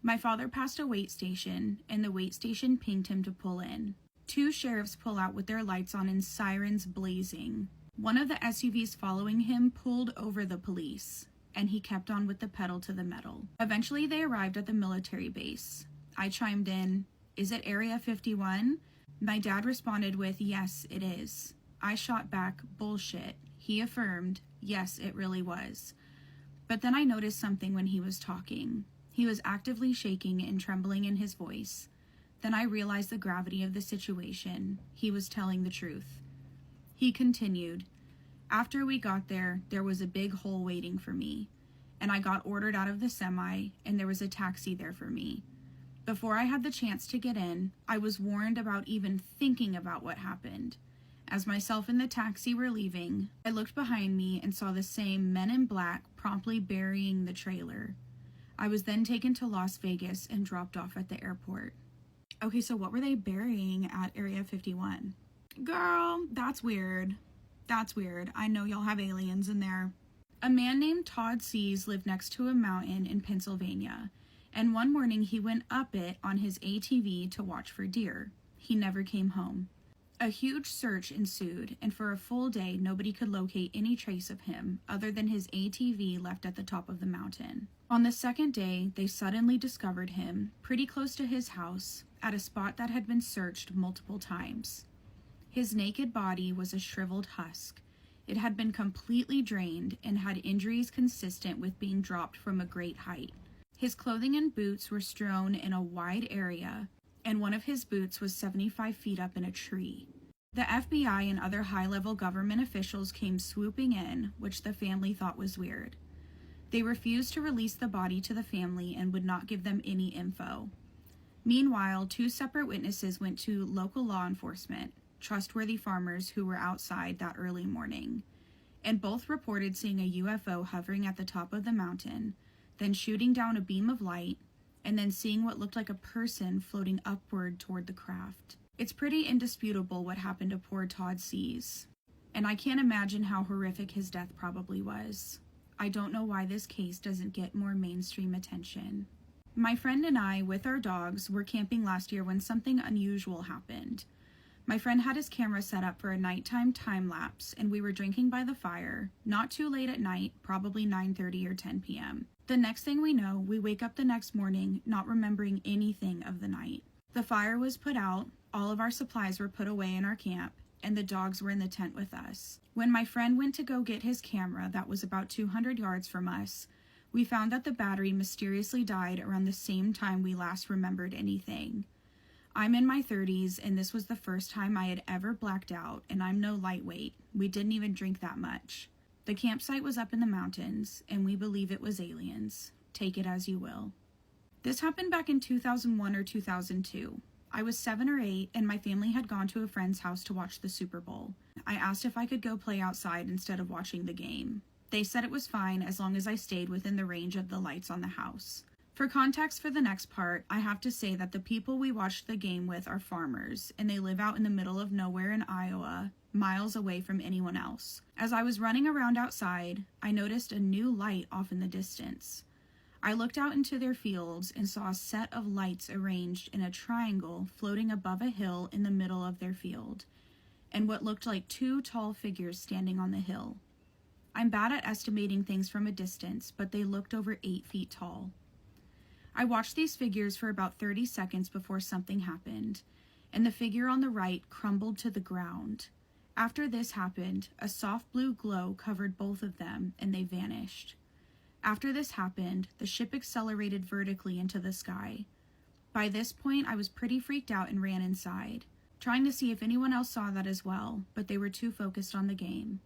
G: My father passed a wait station and the wait station pinged him to pull in. 2 sheriffs pull out with their lights on and sirens blazing. One of the SUVs following him pulled over the police and he kept on with the pedal to the metal. Eventually they arrived at the military base. I chimed in, "Is it Area 51? My dad responded with, "Yes, it is." I shot back, "Bullshit." He affirmed, "Yes, it really was." But then I noticed something when he was talking. He was actively shaking and trembling in his voice. Then I realized the gravity of the situation. He was telling the truth. He continued, "After we got there, there was a big hole waiting for me, and I got ordered out of the semi, and there was a taxi there for me. Before I had the chance to get in, I was warned about even thinking about what happened. As myself and the taxi were leaving, I looked behind me and saw the same men in black promptly burying the trailer. I was then taken to Las Vegas and dropped off at the airport." Okay, so what were they burying at Area 51? Girl, that's weird. That's weird. I know y'all have aliens in there. A man named Todd Sees lived next to a mountain in Pennsylvania, and one morning he went up it on his ATV to watch for deer. He never came home. A huge search ensued, and for a full day, nobody could locate any trace of him other than his ATV left at the top of the mountain. On the second day, they suddenly discovered him pretty close to his house at a spot that had been searched multiple times. His naked body was a shriveled husk. It had been completely drained and had injuries consistent with being dropped from a great height. His clothing and boots were strewn in a wide area, and one of his boots was 75 feet up in a tree. The FBI and other high-level government officials came swooping in, which the family thought was weird. They refused to release the body to the family and would not give them any info. Meanwhile, 2 separate witnesses went to local law enforcement, trustworthy farmers who were outside that early morning, and both reported seeing a UFO hovering at the top of the mountain, then shooting down a beam of light, and then seeing what looked like a person floating upward toward the craft. It's pretty indisputable what happened to poor Todd Sees, and I can't imagine how horrific his death probably was. I don't know why this case doesn't get more mainstream attention. My friend and I, with our dogs, were camping last year when something unusual happened. My friend had his camera set up for a nighttime time lapse, and we were drinking by the fire, not too late at night, probably 9:30 or 10 p.m. The next thing we know, we wake up the next morning not remembering anything of the night. The fire was put out, all of our supplies were put away in our camp, and the dogs were in the tent with us. When my friend went to go get his camera that was about 200 yards from us, we found that the battery mysteriously died around the same time we last remembered anything. I'm in my 30s, and this was the first time I had ever blacked out, and I'm no lightweight. We didn't even drink that much. The campsite was up in the mountains, and we believe it was aliens. Take it as you will. This happened back in 2001 or 2002. I was 7 or 8, and my family had gone to a friend's house to watch the Super Bowl. I asked if I could go play outside instead of watching the game. They said it was fine as long as I stayed within the range of the lights on the house. For context for the next part, I have to say that the people we watched the game with are farmers, and they live out in the middle of nowhere in Iowa, miles away from anyone else. As I was running around outside, I noticed a new light off in the distance. I looked out into their fields and saw a set of lights arranged in a triangle floating above a hill in the middle of their field, and what looked like 2 tall figures standing on the hill. I'm bad at estimating things from a distance, but they looked over 8 feet tall. I watched these figures for about 30 seconds before something happened, and the figure on the right crumbled to the ground. After this happened, a soft blue glow covered both of them, and they vanished. After this happened, the ship accelerated vertically into the sky. By this point, I was pretty freaked out and ran inside, trying to see if anyone else saw that as well, but they were too focused on the game.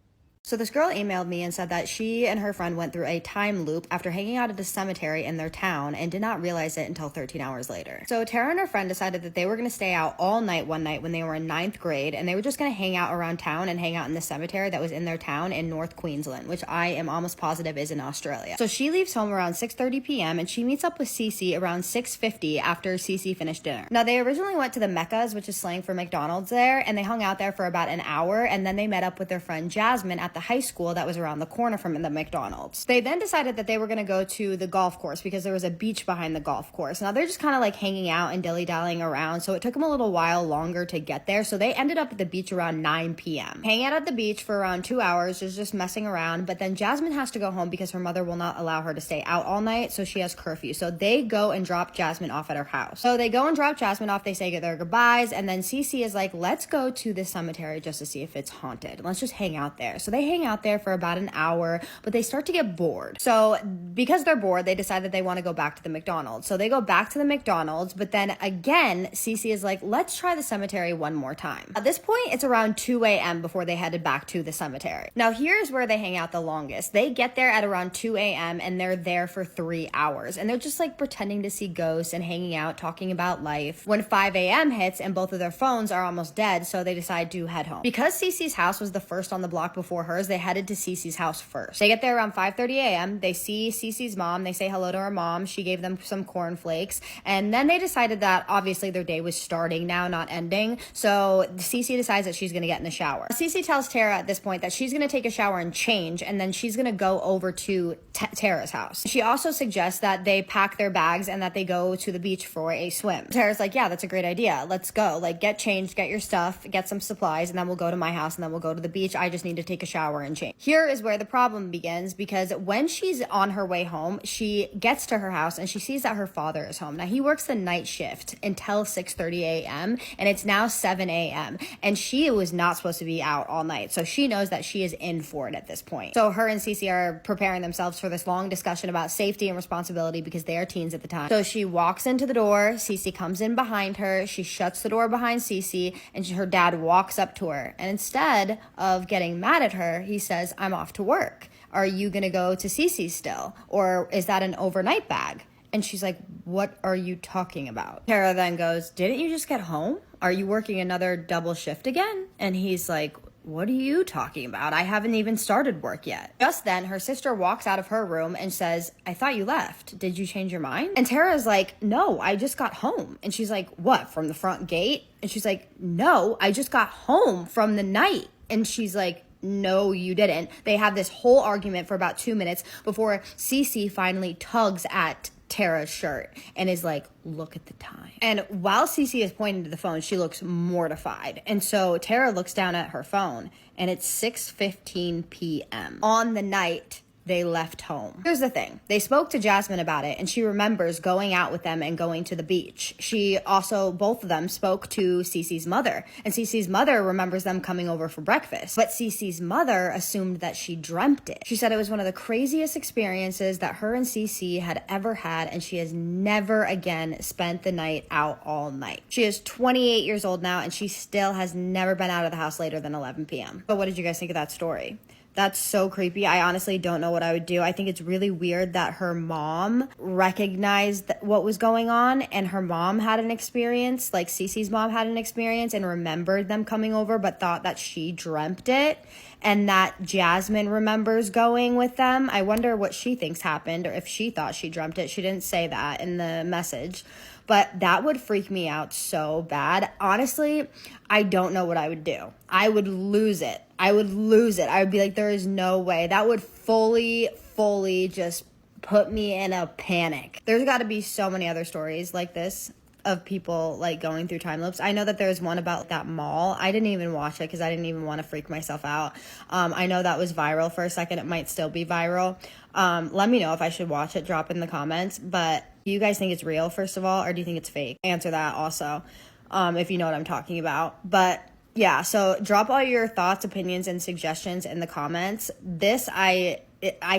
A: So this girl emailed me and said that she and her friend went through a time loop after hanging out at a cemetery in their town and did not realize it until 13 hours later. So Tara and her friend decided that they were going to stay out all night one night when they were in 9th grade, and they were just going to hang out around town and hang out in the cemetery that was in their town in North Queensland, which I am almost positive is in Australia. So she leaves home around 6:30 p.m. and she meets up with Cece around 6:50 after Cece finished dinner. Now they originally went to the Meccas, which is slang for McDonald's there, and they hung out there for about an hour, and then they met up with their friend Jasmine at the high school that was around the corner from the McDonald's. They then decided that they were going to go to the golf course because there was a beach behind the golf course. Now they're just kind of like hanging out and dilly-dallying around, so it took them a little while longer to get there. So they ended up at the beach around 9 p.m. Hanging out at the beach for around 2 hours, just messing around, but then Jasmine has to go home because her mother will not allow her to stay out all night, so she has curfew. So they go and drop Jasmine off at her house. So they go and drop Jasmine off, they say their goodbyes, and then Cece is like, let's go to the cemetery just to see if it's haunted. Let's just hang out there. So they hang out there for about an hour, but they start to get bored. So because they're bored, they decide that they want to go back to the McDonald's. So they go back to the McDonald's, but then again, Cece is like, let's try the cemetery one more time. At this point, it's around 2 a.m. before they headed back to the cemetery. Now here's where they hang out the longest. They get there at around 2 a.m. and they're there for 3 hours, and they're just like pretending to see ghosts and hanging out, talking about life. When 5 a.m. hits and both of their phones are almost dead, so they decide to head home. Because Cece's house was the first on the block before hers, they headed to Cece's house first. They get there around 5:30 a.m. They see Cece's mom. They say hello to her mom. She gave them some cornflakes. And then they decided that obviously their day was starting now, not ending. So Cece decides that she's going to get in the shower. Cece tells Tara at this point that she's going to take a shower and change, and then she's going to go over to Tara's house. She also suggests that they pack their bags and that they go to the beach for a swim. Tara's like, yeah, that's a great idea. Let's go. Like, get changed, get your stuff, get some supplies, and then we'll go to my house and then we'll go to the beach. I just need to take a shower and change. Here is where the problem begins, because when she's on her way home, she gets to her house and she sees that her father is home. Now, he works the night shift until 6:30 a.m. and it's now 7 a.m. and she was not supposed to be out all night. So she knows that she is in for it at this point. So her and Cece are preparing themselves for this long discussion about safety and responsibility because they are teens at the time. So she walks into the door. Cece comes in behind her. She shuts the door behind Cece, and her dad walks up to her. And instead of getting mad at her, he says, I'm off to work. Are you going to go to Cece still? Or is that an overnight bag? And she's like, what are you talking about? Tara then goes, didn't you just get home? Are you working another double shift again? And he's like, what are you talking about? I haven't even started work yet. Just then, her sister walks out of her room and says, I thought you left. Did you change your mind? And Tara's like, no, I just got home. And she's like, what, from the front gate? And she's like, no, I just got home from the night. And she's like, no, you didn't. They have this whole argument for about 2 minutes before Cece finally tugs at Tara's shirt and is like, look at the time. And while Cece is pointing to the phone, she looks mortified. And so Tara looks down at her phone and it's 6:15 p.m. on the night they left home. Here's the thing. They spoke to Jasmine about it and she remembers going out with them and going to the beach. She also, both of them spoke to Cece's mother, and Cece's mother remembers them coming over for breakfast. But Cece's mother assumed that she dreamt it. She said it was one of the craziest experiences that her and Cece had ever had, and she has never again spent the night out all night. She is 28 years old now and she still has never been out of the house later than 11 p.m. But what did you guys think of that story? That's so creepy. I honestly don't know what I would do. I think it's really weird that her mom recognized what was going on, and her mom had an experience, like Cece's mom had an experience and remembered them coming over, but thought that she dreamt it, and that Jasmine remembers going with them. I wonder what she thinks happened, or if she thought she dreamt it. She didn't say that in the message. But that would freak me out so bad. Honestly, I don't know what I would do. I would lose it. I would be like, there is no way. That would fully just put me in a panic. There's got to be so many other stories like this of people like going through time loops. I know that there's one about that mall. I didn't even watch it because I didn't even want to freak myself out. I know that was viral for a second. It might still be viral. Let me know if I should watch it. Drop in the comments. But do you guys think it's real, first of all, or do you think it's fake? Answer that also, if you know what I'm talking about. But yeah, so drop all your thoughts, opinions, and suggestions in the comments. This, I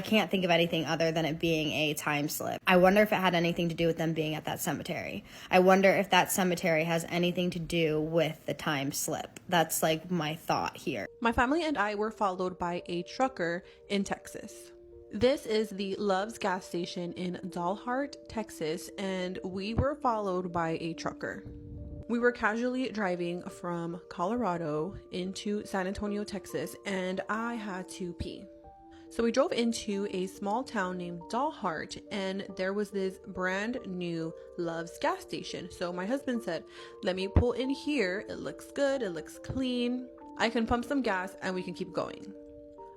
A: can't think of anything other than it being a time slip. I wonder if it had anything to do with them being at that cemetery. I wonder if that cemetery has anything to do with the time slip. That's like my thought here.
D: My family and I were followed by a trucker in Texas. This is the Love's gas station in Dalhart, Texas, and we were followed by a trucker. We were casually driving from Colorado into San Antonio, Texas, and I had to pee. So we drove into a small town named Dalhart, and there was this brand new Love's gas station. So my husband said, let me pull in here. It looks good. It looks clean. I can pump some gas and we can keep going.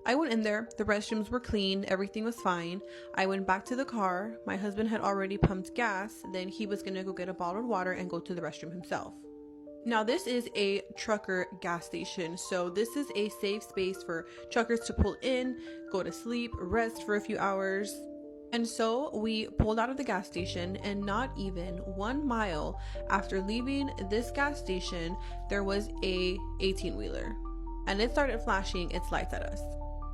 D: I went in there. The restrooms were clean. Everything was fine. I went back to the car. My husband had already pumped gas. Then he was going to go get a bottle of water and go to the restroom himself. Now, this is a trucker gas station, so this is a safe space for truckers to pull in, go to sleep, rest for a few hours. And so we pulled out of the gas station, and not even 1 mile after leaving this gas station, there was a 18-wheeler, and it started flashing its lights at us.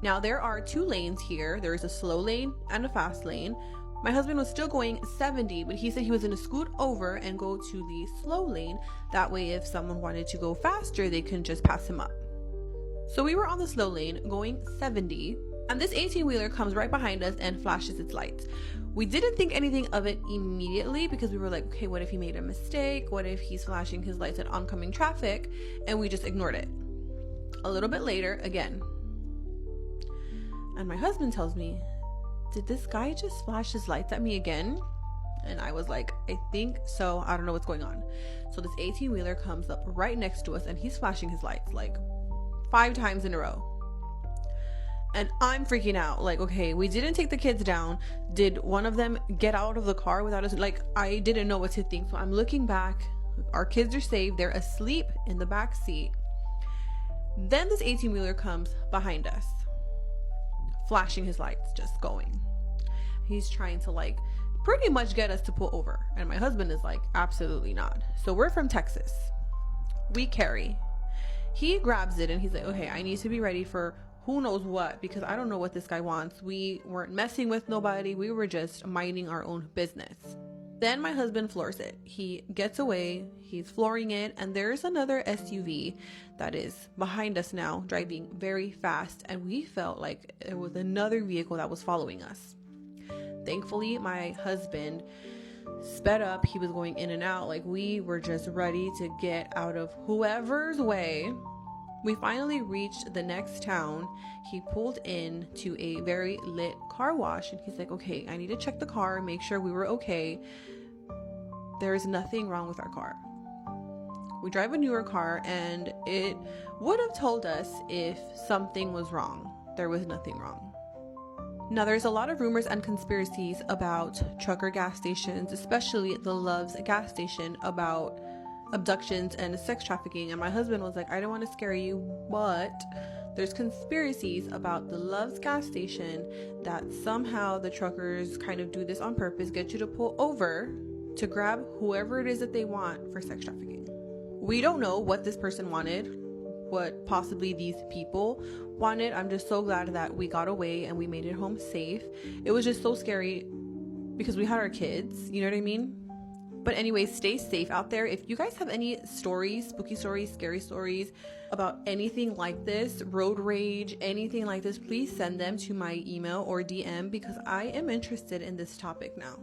D: Now, there are 2 lanes here. There is a slow lane and a fast lane. My husband was still going 70, but he said he was going to scoot over and go to the slow lane. That way, if someone wanted to go faster, they can just pass him up. So we were on the slow lane going 70, and this 18-wheeler comes right behind us and flashes its lights. We didn't think anything of it immediately because we were like, okay, what if he made a mistake? What if he's flashing his lights at oncoming traffic? And we just ignored it. A little bit later, again, And my husband tells me, did this guy just flash his lights at me again? And I was like, I think so. I don't know what's going on. So this 18-wheeler comes up right next to us and he's flashing his lights like 5 times in a row. And I'm freaking out. Like, okay, we didn't take the kids down. Did one of them get out of the car without us? Like, I didn't know what to think. So I'm looking back. Our kids are saved. They're asleep in the back seat. Then this 18-wheeler comes behind us, flashing his lights, just going. He's trying to like pretty much get us to pull over. And my husband is like, absolutely not. So we're from Texas. We carry. He grabs it and he's like, okay, I need to be ready for who knows what, because I don't know what this guy wants. We weren't messing with nobody. We were just minding our own business. Then my husband floors it. He gets away. He's flooring it. And there's another SUV that is behind us now, driving very fast. And we felt like it was another vehicle that was following us. Thankfully, my husband sped up. He was going in and out. Like, we were just ready to get out of whoever's way. We finally reached the next town. He pulled in to a very lit car wash and he's like, okay, I need to check the car, make sure we were okay. There is nothing wrong with our car. We drive a newer car and it would have told us if something was wrong. There was nothing wrong. Now, there's a lot of rumors and conspiracies about trucker gas stations, especially the Love's gas station, about abductions and sex trafficking. And my husband was like, I don't want to scare you, but there's conspiracies about the Love's gas station that somehow the truckers kind of do this on purpose, get you to pull over to grab whoever it is that they want for sex trafficking. We don't know what this person wanted, what possibly these people wanted. I'm just so glad that we got away and we made it home safe. It was just so scary because we had our kids, you know what I mean? But anyways, stay safe out there. If you guys have any stories, spooky stories, scary stories about anything like this, road rage, anything like this, please send them to my email or DM because I am interested in this topic now.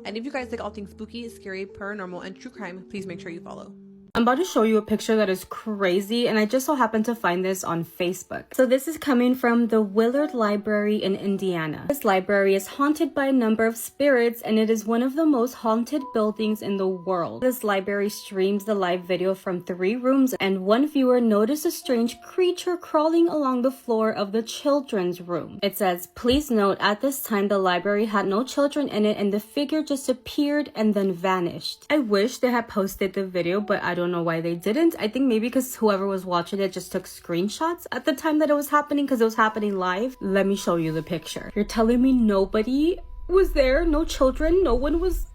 D: And if you guys like all things spooky, scary, paranormal, and true crime, please make sure you follow.
E: I'm about to show you a picture that is crazy, and I just so happened to find this on Facebook. So this is coming from the Willard Library in Indiana. This library is haunted by a number of spirits, and it is one of the most haunted buildings in the world. This library streams the live video from 3 rooms, and one viewer noticed a strange creature crawling along the floor of the children's room. It says, please note, at this time the library had no children in it, and the figure just appeared and then vanished. I wish they had posted the video, but I don't know why they didn't. I think maybe because whoever was watching it just took screenshots at the time that it was happening, because it was happening live. Let me show you the picture. You're telling me nobody was there? No children? No one was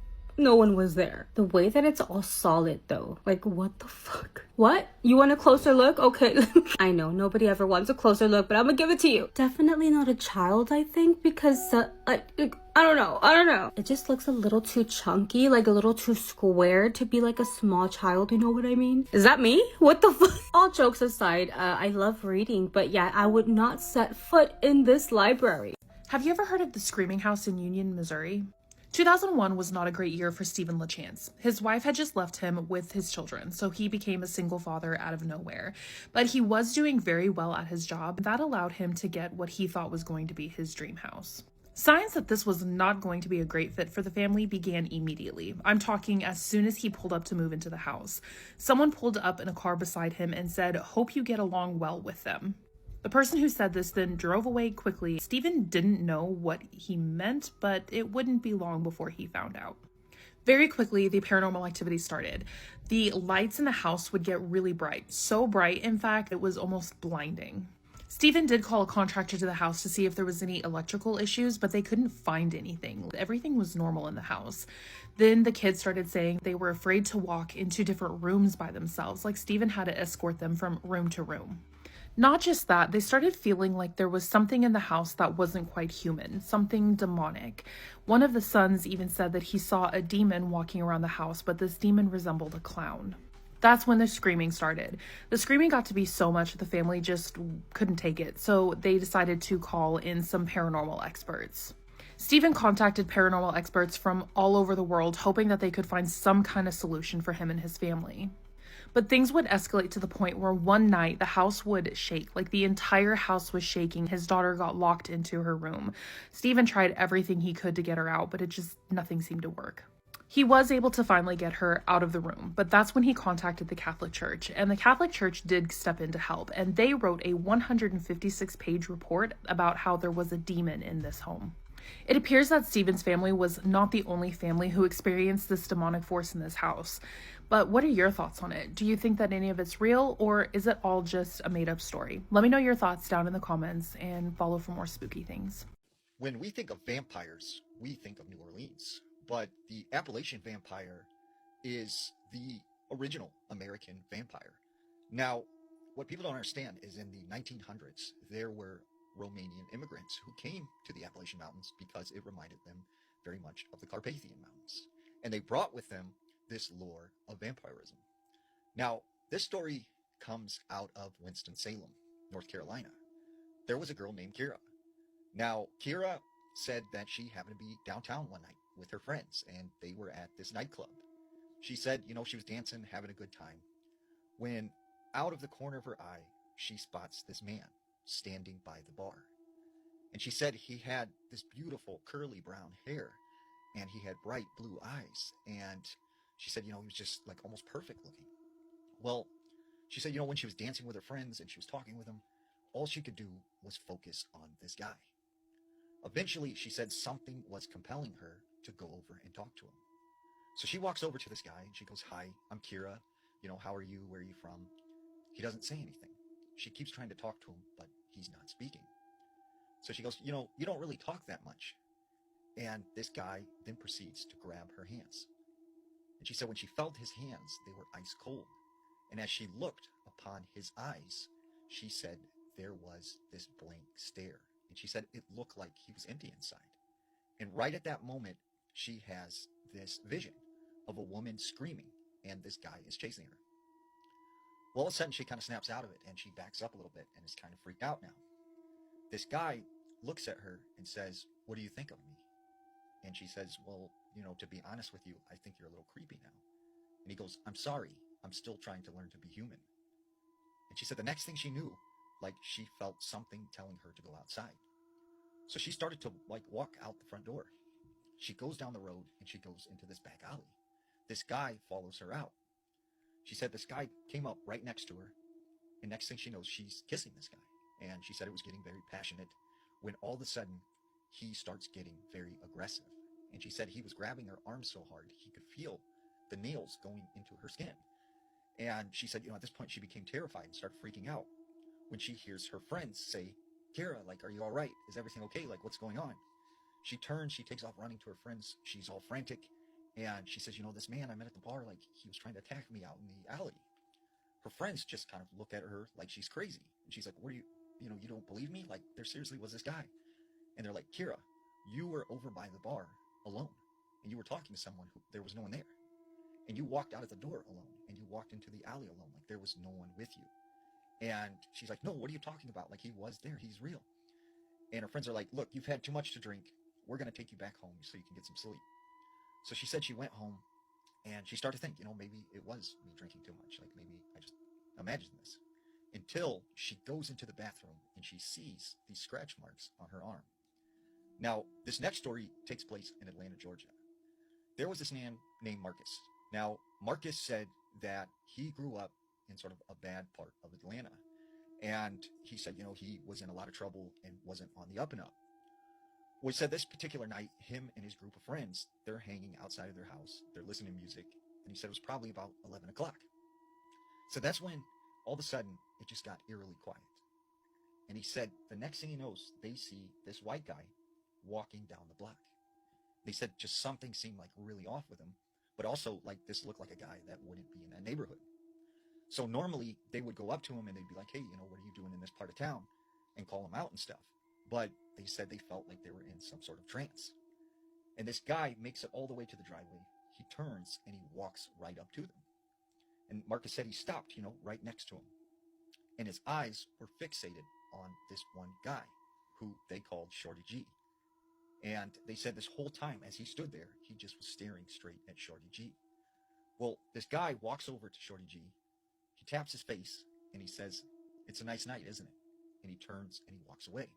E: there. The way that it's all solid though, like what the fuck? What? You want a closer look? Okay. I know nobody ever wants a closer look, but I'm gonna give it to you. Definitely not a child, I think, because I don't know. It just looks a little too chunky, like a little too square to be like a small child, you know what I mean? Is that me? What the fuck? All jokes aside, I love reading, but yeah, I would not set foot in this library.
H: Have you ever heard of the Screaming House in Union, Missouri? 2001 was not a great year for Stephen LaChance. His wife had just left him with his children, so he became a single father out of nowhere. But he was doing very well at his job. That allowed him to get what he thought was going to be his dream house. Signs that this was not going to be a great fit for the family began immediately. I'm talking as soon as he pulled up to move into the house. Someone pulled up in a car beside him and said, "Hope you get along well with them." The person who said this then drove away quickly. Stephen didn't know what he meant, but it wouldn't be long before he found out. Very quickly, the paranormal activity started. The lights in the house would get really bright. So bright, in fact, it was almost blinding. Stephen did call a contractor to the house to see if there was any electrical issues, but they couldn't find anything. Everything was normal in the house. Then the kids started saying they were afraid to walk into different rooms by themselves, like Stephen had to escort them from room to room. Not just that, they started feeling like there was something in the house that wasn't quite human, something demonic. One of the sons even said that he saw a demon walking around the house, but this demon resembled a clown. That's when the screaming started. The screaming got to be so much that the family just couldn't take it, so they decided to call in some paranormal experts. Stephen contacted paranormal experts from all over the world, hoping that they could find some kind of solution for him and his family. But things would escalate to the point where one night the house would shake, like the entire house was shaking. His daughter got locked into her room. Stephen tried everything he could to get her out, but nothing seemed to work. He was able to finally get her out of the room, but that's when he contacted the Catholic Church, and the Catholic Church did step in to help, and they wrote a 156-page report about how there was a demon in this home. It appears that Stephen's family was not the only family who experienced this demonic force in this house. But what are your thoughts on it? Do you think that any of it's real, or is it all just a made-up story? Let me know your thoughts down in the comments, and follow for more spooky things.
I: When we think of vampires, we think of New Orleans. But the Appalachian vampire is the original American vampire. Now, what people don't understand is in the 1900s, there were Romanian immigrants who came to the Appalachian Mountains because it reminded them very much of the Carpathian Mountains. And they brought with them this lore of vampirism. Now, this story comes out of Winston-Salem, North Carolina. There was a girl named Kira. Now, Kira said that she happened to be downtown one night with her friends, and they were at this nightclub. She said, she was dancing, having a good time, when out of the corner of her eye, she spots this man standing by the bar. And she said he had this beautiful curly brown hair, and he had bright blue eyes, and she said, he was just like almost perfect looking. Well, she said, when she was dancing with her friends and she was talking with them, all she could do was focus on this guy. Eventually, she said something was compelling her to go over and talk to him. So she walks over to this guy and she goes, "Hi, I'm Kira. How are you? Where are you from?" He doesn't say anything. She keeps trying to talk to him, but he's not speaking. So she goes, "You don't really talk that much." And this guy then proceeds to grab her hands. And she said when she felt his hands, they were ice cold. And as she looked upon his eyes, she said there was this blank stare. And she said it looked like he was empty inside. And right at that moment, she has this vision of a woman screaming, and this guy is chasing her. Well, all of a sudden, she kind of snaps out of it, and she backs up a little bit and is kind of freaked out now. This guy looks at her and says, "What do you think of me?" And she says, "Well, to be honest with you, I think you're a little creepy now." And he goes, "I'm sorry. I'm still trying to learn to be human." And she said the next thing she knew, she felt something telling her to go outside. So she started to walk out the front door. She goes down the road and she goes into this back alley. This guy follows her out. She said this guy came up right next to her, and next thing she knows, she's kissing this guy. And she said it was getting very passionate when all of a sudden he starts getting very aggressive. And she said he was grabbing her arm so hard he could feel the nails going into her skin. And she said, at this point she became terrified and started freaking out when she hears her friends say, "Kira, are you all right? Is everything okay? What's going on?" She turns, she takes off running to her friends. She's all frantic. And she says, "This man I met at the bar, he was trying to attack me out in the alley." Her friends just kind of look at her like she's crazy. And she's like, "What are you, you don't believe me? There seriously was this guy." And they're like, "Kira, you were over by the bar alone. And you were talking to someone who there was no one there. And you walked out of the door alone. And you walked into the alley alone. There was no one with you." And she's like, "No, what are you talking about? He was there. He's real." And her friends are like, "Look, you've had too much to drink. We're going to take you back home so you can get some sleep." So she said she went home and she started to think, maybe it was me drinking too much. Maybe I just imagined this. Until she goes into the bathroom and she sees these scratch marks on her arm. Now, this next story takes place in Atlanta, Georgia. There was this man named Marcus. Now, Marcus said that he grew up in sort of a bad part of Atlanta. And he said, he was in a lot of trouble and wasn't on the up and up. Well, he said this particular night, him and his group of friends, they're hanging outside of their house. They're listening to music. And he said it was probably about 11 o'clock. So that's when all of a sudden it just got eerily quiet. And he said the next thing he knows, they see this white guy walking down the block. They said just something seemed really off with him, but also this looked like a guy that wouldn't be in that neighborhood. So normally they would go up to him and they'd be like, "Hey, what are you doing in this part of town?" and call him out and stuff. But they said they felt like they were in some sort of trance. And this guy makes it all the way to the driveway. He turns and he walks right up to them. And Marcus said he stopped, right next to him. And his eyes were fixated on this one guy who they called Shorty G. And they said this whole time as he stood there, he just was staring straight at Shorty G. Well, this guy walks over to Shorty G, He taps his face and he says, "It's a nice night, isn't it?" And he turns and he walks away.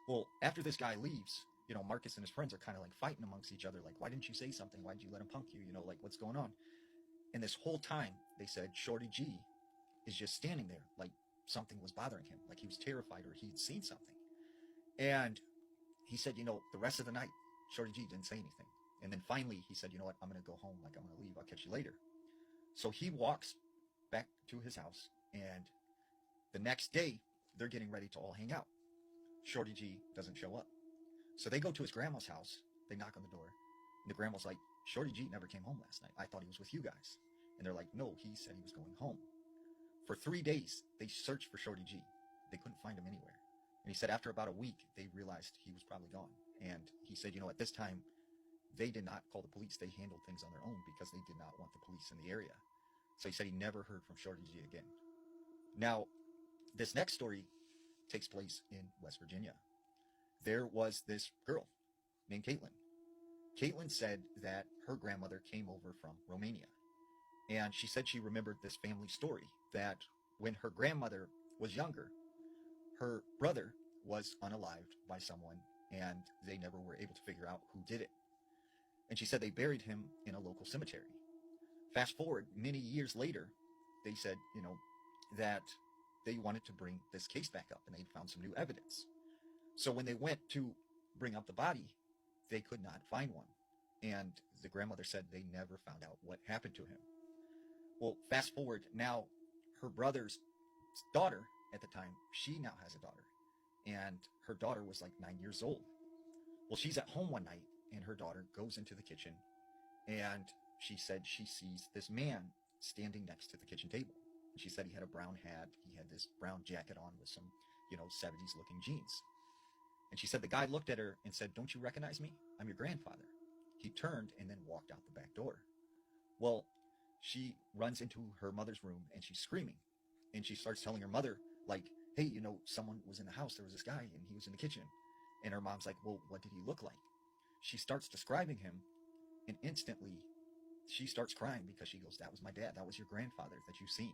I: Well, after this guy leaves, Marcus and his friends are kind of like fighting amongst each other. Like, why didn't you say something? Why did you let him punk you? Like, what's going on? And this whole time, they said Shorty G is just standing there like something was bothering him, like he was terrified or he'd seen something. And he said, the rest of the night, Shorty G didn't say anything. And then finally he said, "You know what, I'm going to go home. Like, I'm going to leave. I'll catch you later." So he walks back to his house, and the next day they're getting ready to all hang out. Shorty G doesn't show up. So they go to his grandma's house. They knock on the door. And the grandma's like, "Shorty G never came home last night. I thought he was with you guys." And they're like, "No, he said he was going home." For 3 days, they searched for Shorty G. They couldn't find him anywhere. And he said after about a week, they realized he was probably gone. And he said, at this time, they did not call the police. They handled things on their own because they did not want the police in the area. So he said he never heard from Shorty G again. Now, this next story takes place in West Virginia. There was this girl named Caitlin. Caitlin said that her grandmother came over from Romania. And she said she remembered this family story that when her grandmother was younger, her brother was unalived by someone and they never were able to figure out who did it. And she said they buried him in a local cemetery. Fast forward many years later, they said, that they wanted to bring this case back up and they found some new evidence. So when they went to bring up the body, they could not find one. And the grandmother said they never found out what happened to him. Well, fast forward now, her brother's daughter at the time, she now has a daughter. And her daughter was like 9 years old. Well, she's at home one night and her daughter goes into the kitchen and she said she sees this man standing next to the kitchen table. And she said he had a brown hat. He had this brown jacket on with some, 70s looking jeans. And she said the guy looked at her and said, "Don't you recognize me? I'm your grandfather." He turned and then walked out the back door. Well, she runs into her mother's room and she's screaming. And she starts telling her mother, like, "Hey, someone was in the house. There was this guy and he was in the kitchen." And her mom's like, "Well, what did he look like?" She starts describing him and instantly she starts crying because she goes, "That was my dad. That was your grandfather that you've seen."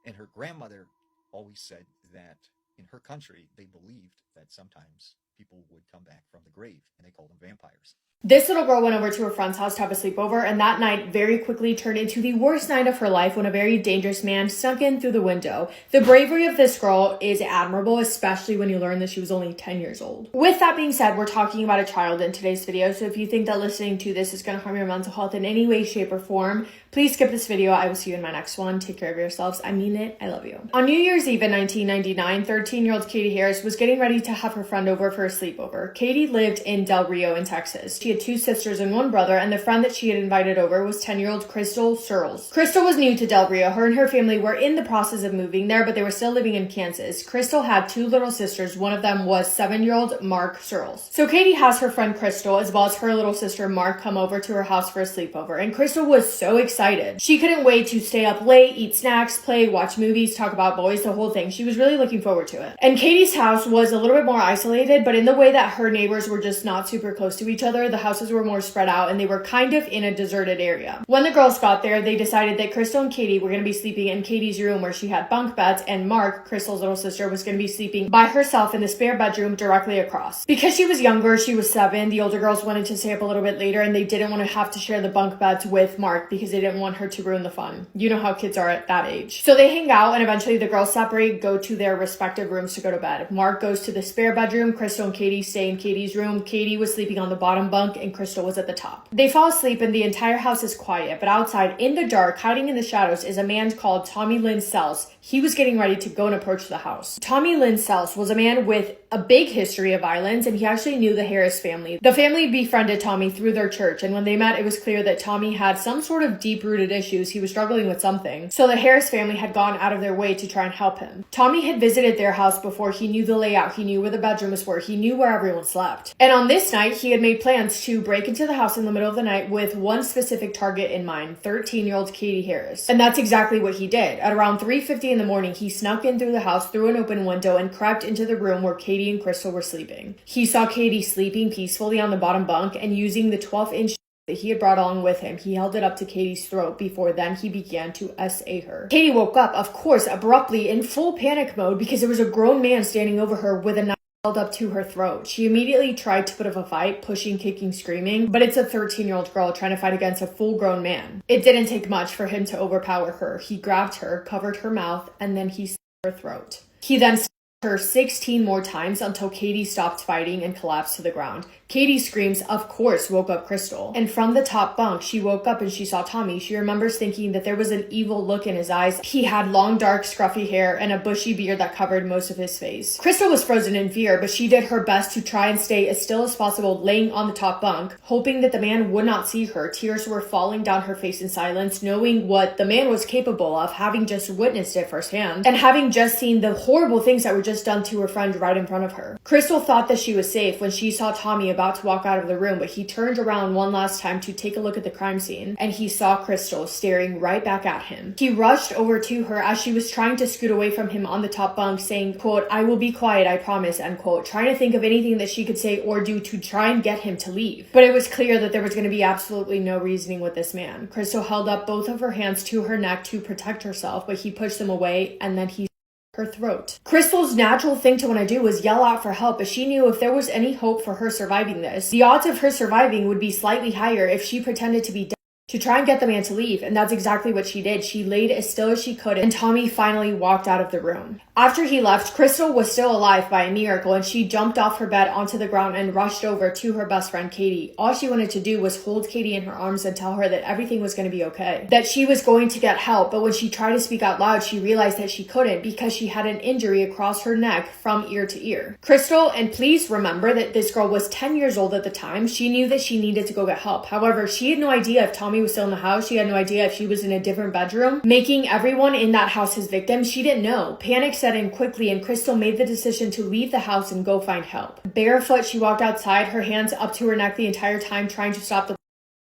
I: And her grandmother always said that in her country, they believed that sometimes people would come back from the grave and they called them vampires.
J: This little girl went over to her friend's house to have a sleepover, and that night very quickly turned into the worst night of her life when a very dangerous man snuck in through the window. The bravery of this girl is admirable, especially when you learn that she was only 10 years old. With that being said, we're talking about a child in today's video, so if you think that listening to this is going to harm your mental health in any way, shape, or form, please skip this video. I will see you in my next one. Take care of yourselves. I mean it. I love you. On New Year's Eve in 1999, 13-year-old Katie Harris was getting ready to have her friend over for a sleepover. Katie lived in Del Rio in Texas. She had 2 sisters and 1 brother, and the friend that she had invited over was 10-year-old Crystal Searles. Crystal was new to Del Rio. Her and her family were in the process of moving there, but they were still living in Kansas. Crystal had 2 little sisters. One of them was 7-year-old Mark Searles. So Katie has her friend Crystal, as well as her little sister Mark, come over to her house for a sleepover, and Crystal was so excited. She couldn't wait to stay up late, eat snacks, play, watch movies, talk about boys, the whole thing. She was really looking forward to it. And Katie's house was a little bit more isolated, but in the way that her neighbors were just not super close to each other, the houses were more spread out and they were kind of in a deserted area. When the girls got there, they decided that Crystal and Katie were going to be sleeping in Katie's room where she had bunk beds, and Mark, Crystal's little sister, was going to be sleeping by herself in the spare bedroom directly across. Because she was younger, she was 7, the older girls wanted to stay up a little bit later and they didn't want to have to share the bunk beds with Mark because they didn't want her to ruin the fun. You know how kids are at that age. So they hang out and eventually the girls separate, go to their respective rooms to go to bed. Mark goes to the spare bedroom, Crystal and Katie stay in Katie's room. Katie was sleeping on the bottom bunk and Crystal was at the top. They fall asleep and the entire house is quiet, but outside in the dark, hiding in the shadows, is a man called Tommy Lynn Sells. He was getting ready to go and approach the house. Tommy Lynn Sells was a man with a big history of violence, and he actually knew the Harris family. The family befriended Tommy through their church, and when they met, it was clear that Tommy had some sort of deep-rooted issues. He was struggling with something. So the Harris family had gone out of their way to try and help him. Tommy had visited their house before. He knew the layout. He knew where the bedrooms were. He knew where everyone slept. And on this night, he had made plans to break into the house in the middle of the night with one specific target in mind, 13-year-old Katie Harris. And that's exactly what he did. At around 3:50 in the morning, he snuck in through the house through an open window and crept into the room where Katie and Crystal were sleeping. He saw Katie sleeping peacefully on the bottom bunk, and using the 12-inch that he had brought along with him. He held it up to Katie's throat before then he began to SA her. Katie woke up, of course, abruptly in full panic mode because there was a grown man standing over her with a knife held up to her throat. She immediately tried to put up a fight, pushing, kicking, screaming, but it's a 13-year-old girl trying to fight against a full-grown man. It didn't take much for him to overpower her. He grabbed her, covered her mouth, and then he slit her throat. He then stabbed her 16 more times until Katie stopped fighting and collapsed to the ground. Katie's screams, of course, woke up Crystal. And from the top bunk, she woke up and she saw Tommy. She remembers thinking that there was an evil look in his eyes. He had long, dark, scruffy hair and a bushy beard that covered most of his face. Crystal was frozen in fear, but she did her best to try and stay as still as possible, laying on the top bunk, hoping that the man would not see her. Tears were falling down her face in silence, knowing what the man was capable of, having just witnessed it firsthand, and having just seen the horrible things that were just done to her friend right in front of her. Crystal thought that she was safe when she saw Tommy about to walk out of the room, but he turned around one last time to take a look at the crime scene, and he saw Crystal staring right back at him. He rushed over to her as she was trying to scoot away from him on the top bunk, saying, quote, "I will be quiet, I promise," end quote, trying to think of anything that she could say or do to try and get him to leave. But it was clear that there was going to be absolutely no reasoning with this man. Crystal held up both of her hands to her neck to protect herself, but he pushed them away, and then he her throat. Crystal's natural thing to want to do was yell out for help, but she knew if there was any hope for her surviving this, the odds of her surviving would be slightly higher if she pretended to be dead to try and get the man to leave, and that's exactly what she did. She laid as still as she could, and Tommy finally walked out of the room. After he left, Crystal was still alive by a miracle, and she jumped off her bed onto the ground and rushed over to her best friend Katie. All she wanted to do was hold Katie in her arms and tell her that everything was going to be okay, that she was going to get help, but when she tried to speak out loud, she realized that she couldn't because she had an injury across her neck from ear to ear. Crystal, and please remember that this girl was 10 years old at the time, she knew that she needed to go get help. However, she had no idea if Tommy was still in the house. She had no idea if she was in a different bedroom, making everyone in that house his victim. She didn't know. Panic set in quickly, and Crystal made the decision to leave the house and go find help. Barefoot, she walked outside, her hands up to her neck the entire time, trying to stop the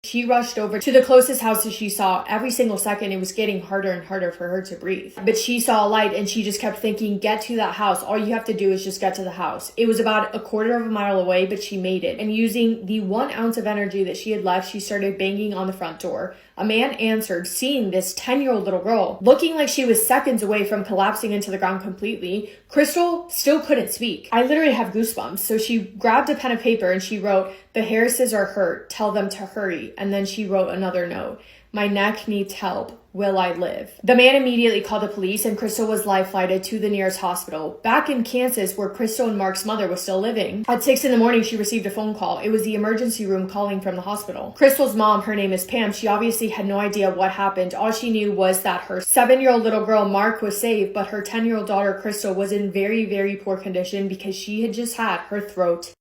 J: She rushed over to the closest houses she saw. Every single second, it was getting harder and harder for her to breathe. But she saw a light and she just kept thinking, get to that house. All you have to do is just get to the house. It was about a quarter of a mile away, but she made it. And using the 1 ounce of energy that she had left, she started banging on the front door. A man answered, seeing this 10-year-old little girl, looking like she was seconds away from collapsing into the ground completely. Crystal still couldn't speak. I literally have goosebumps. So she grabbed a pen and paper and she wrote, "The Harrises are hurt. Tell them to hurry." And then she wrote another note. "My neck needs help. Will I live?" The man immediately called the police and Crystal was life-flighted to the nearest hospital, back in Kansas where Crystal and Mark's mother was still living. At 6 a.m, she received a phone call. It was the emergency room calling from the hospital. Crystal's mom, her name is Pam, she obviously had no idea what happened. All she knew was that her 7-year-old little girl, Mark, was saved, but her 10-year-old daughter, Crystal, was in very, very poor condition because she had just had her throat.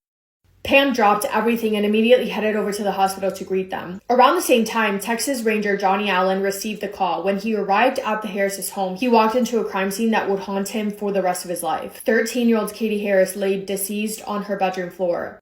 J: Pam dropped everything and immediately headed over to the hospital to greet them. Around the same time, Texas Ranger Johnny Allen received the call. When he arrived at the Harris' home, he walked into a crime scene that would haunt him for the rest of his life. 13-year-old Katie Harris laid deceased on her bedroom floor.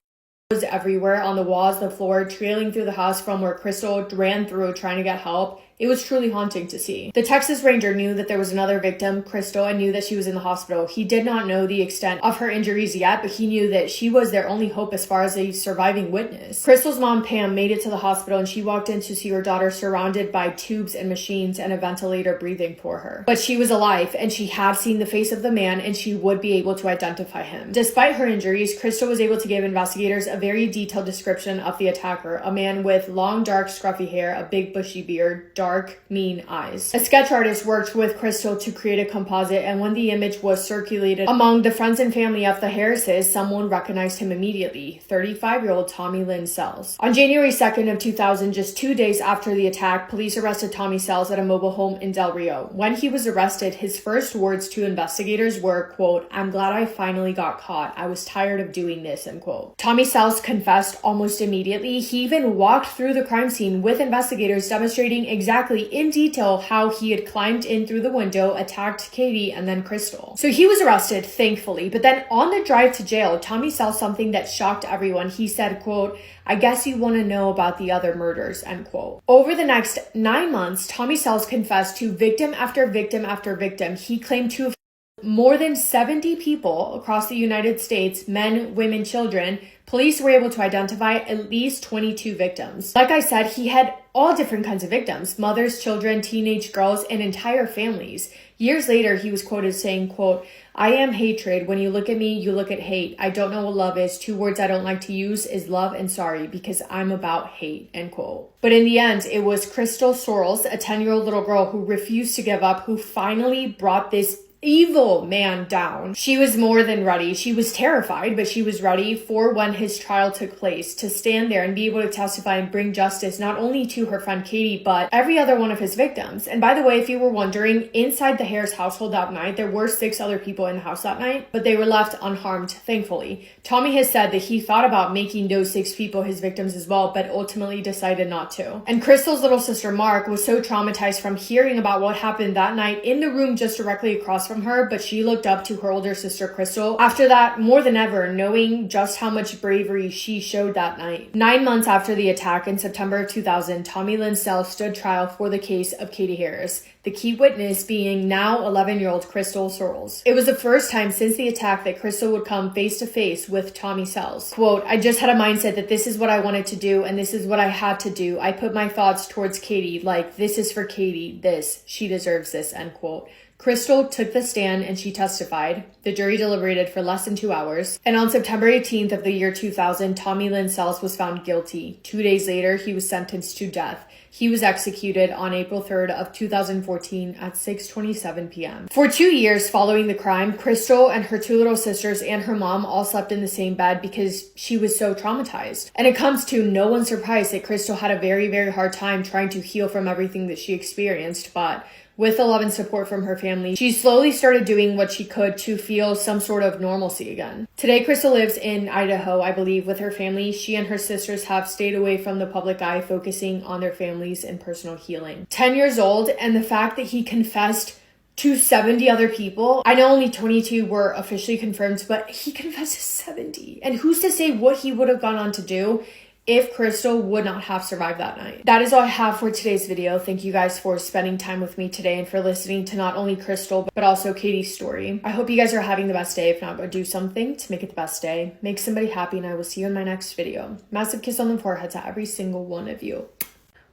J: Was everywhere, on the walls, the floor, trailing through the house from where Crystal ran through trying to get help. It was truly haunting to see. The Texas Ranger knew that there was another victim, Crystal, and knew that she was in the hospital. He did not know the extent of her injuries yet, but he knew that she was their only hope as far as a surviving witness. Crystal's mom, Pam, made it to the hospital and she walked in to see her daughter surrounded by tubes and machines and a ventilator breathing for her. But she was alive and she had seen the face of the man and she would be able to identify him. Despite her injuries, Crystal was able to give investigators a very detailed description of the attacker, a man with long, dark, scruffy hair, a big bushy beard, dark, mean eyes. A sketch artist worked with Crystal to create a composite, and when the image was circulated among the friends and family of the Harrises, someone recognized him immediately, 35-year-old Tommy Lynn Sells. On January 2nd of 2000, just 2 days after the attack, police arrested Tommy Sells at a mobile home in Del Rio. When he was arrested, his first words to investigators were, quote, "I'm glad I finally got caught. I was tired of doing this," end quote. Tommy Sells confessed almost immediately. He even walked through the crime scene with investigators, demonstrating exactly in detail how he had climbed in through the window, attacked Katie, and then Crystal. So he was arrested, thankfully, but then on the drive to jail, Tommy saw something that shocked everyone. He said, quote, "I guess you want to know about the other murders," end quote. Over the next 9 months, Tommy Sells confessed to victim after victim after victim. He claimed to have More than 70 people across the United States, men, women, children, police were able to identify at least 22 victims. Like I said, he had all different kinds of victims: mothers, children, teenage girls, and entire families. Years later, he was quoted saying, quote, "I am hatred. When you look at me, you look at hate. I don't know what love is. Two words I don't like to use is love and sorry, because I'm about hate," end quote. But in the end, it was Crystal Sorrells, a 10-year-old little girl who refused to give up, who finally brought this evil man down. She was more than ready. She was terrified, but she was ready for when his trial took place to stand there and be able to testify and bring justice not only to her friend Katie, but every other one of his victims. And by the way, if you were wondering, inside the Harris household that night, there were 6 other people in the house that night, but they were left unharmed, thankfully. Tommy has said that he thought about making those 6 people his victims as well, but ultimately decided not to. And Crystal's little sister Mark was so traumatized from hearing about what happened that night in the room just directly across from her, but she looked up to her older sister Crystal after that more than ever, knowing just how much bravery she showed that night. 9 months after the attack in September of 2000, Tommy Linsell stood trial for the case of Katie Harris, the key witness being now 11-year-old Crystal Sorrells. It was the first time since the attack that Crystal would come face to face with Tommy Sells. Quote, "I just had a mindset that this is what I wanted to do and this is what I had to do. I put my thoughts towards Katie, like, this is for Katie, this, she deserves this," end quote. Crystal took the stand and she testified. The jury deliberated for less than 2 hours. And on September 18th of the year 2000, Tommy Lynn Sells was found guilty. 2 days later, he was sentenced to death. He was executed on April 3rd of 2014 at 6:27 p.m. For 2 years following the crime, Crystal and her 2 little sisters and her mom all slept in the same bed because she was so traumatized. And it comes to no one's surprise that Crystal had a very, very hard time trying to heal from everything that she experienced, but with the love and support from her family, she slowly started doing what she could to feel some sort of normalcy again. Today, Crystal lives in Idaho, I believe, with her family. She and her sisters have stayed away from the public eye, focusing on their families and personal healing. 10 years old, and the fact that he confessed to 70 other people. I know only 22 were officially confirmed, but he confessed to 70. And who's to say what he would have gone on to do if Crystal would not have survived that night. That is all I have for today's video. Thank you guys for spending time with me today and for listening to not only Crystal, but also Katie's story. I hope you guys are having the best day. If not, go do something to make it the best day. Make somebody happy, and I will see you in my next video. Massive kiss on the forehead to every single one of you.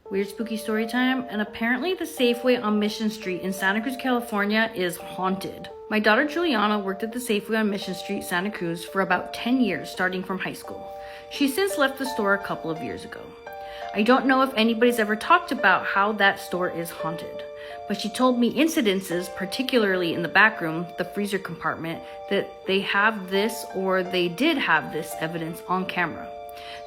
K: Weird spooky story time, and apparently the Safeway on Mission Street in Santa Cruz, California is haunted. My daughter Juliana worked at the Safeway on Mission Street, Santa Cruz for about 10 years, starting from high school. She since left the store a couple of years ago. I don't know if anybody's ever talked about how that store is haunted, but she told me incidences, particularly in the back room, the freezer compartment, that they have this or they did have this evidence on camera.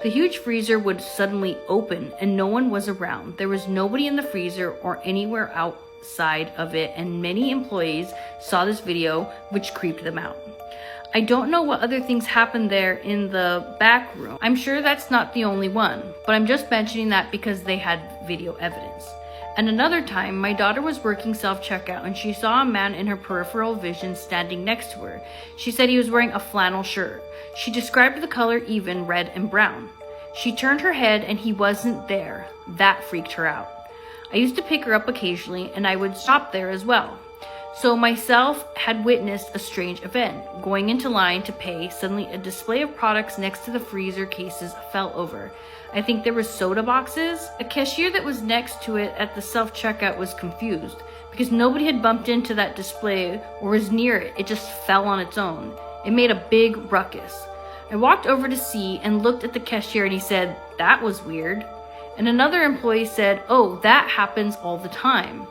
K: The huge freezer would suddenly open and no one was around. There was nobody in the freezer or anywhere outside of it, and many employees saw this video, which creeped them out. I don't know what other things happened there in the back room. I'm sure that's not the only one, but I'm just mentioning that because they had video evidence. And another time, my daughter was working self-checkout and she saw a man in her peripheral vision standing next to her. She said he was wearing a flannel shirt. She described the color even red and brown. She turned her head and he wasn't there. That freaked her out. I used to pick her up occasionally and I would stop there as well. So myself had witnessed a strange event. Going into line to pay, suddenly a display of products next to the freezer cases fell over. I think there were soda boxes. A cashier that was next to it at the self-checkout was confused because nobody had bumped into that display or was near it. It just fell on its own. It made a big ruckus. I walked over to see and looked at the cashier and he said, "That was weird." And another employee said, "Oh, that happens all the time."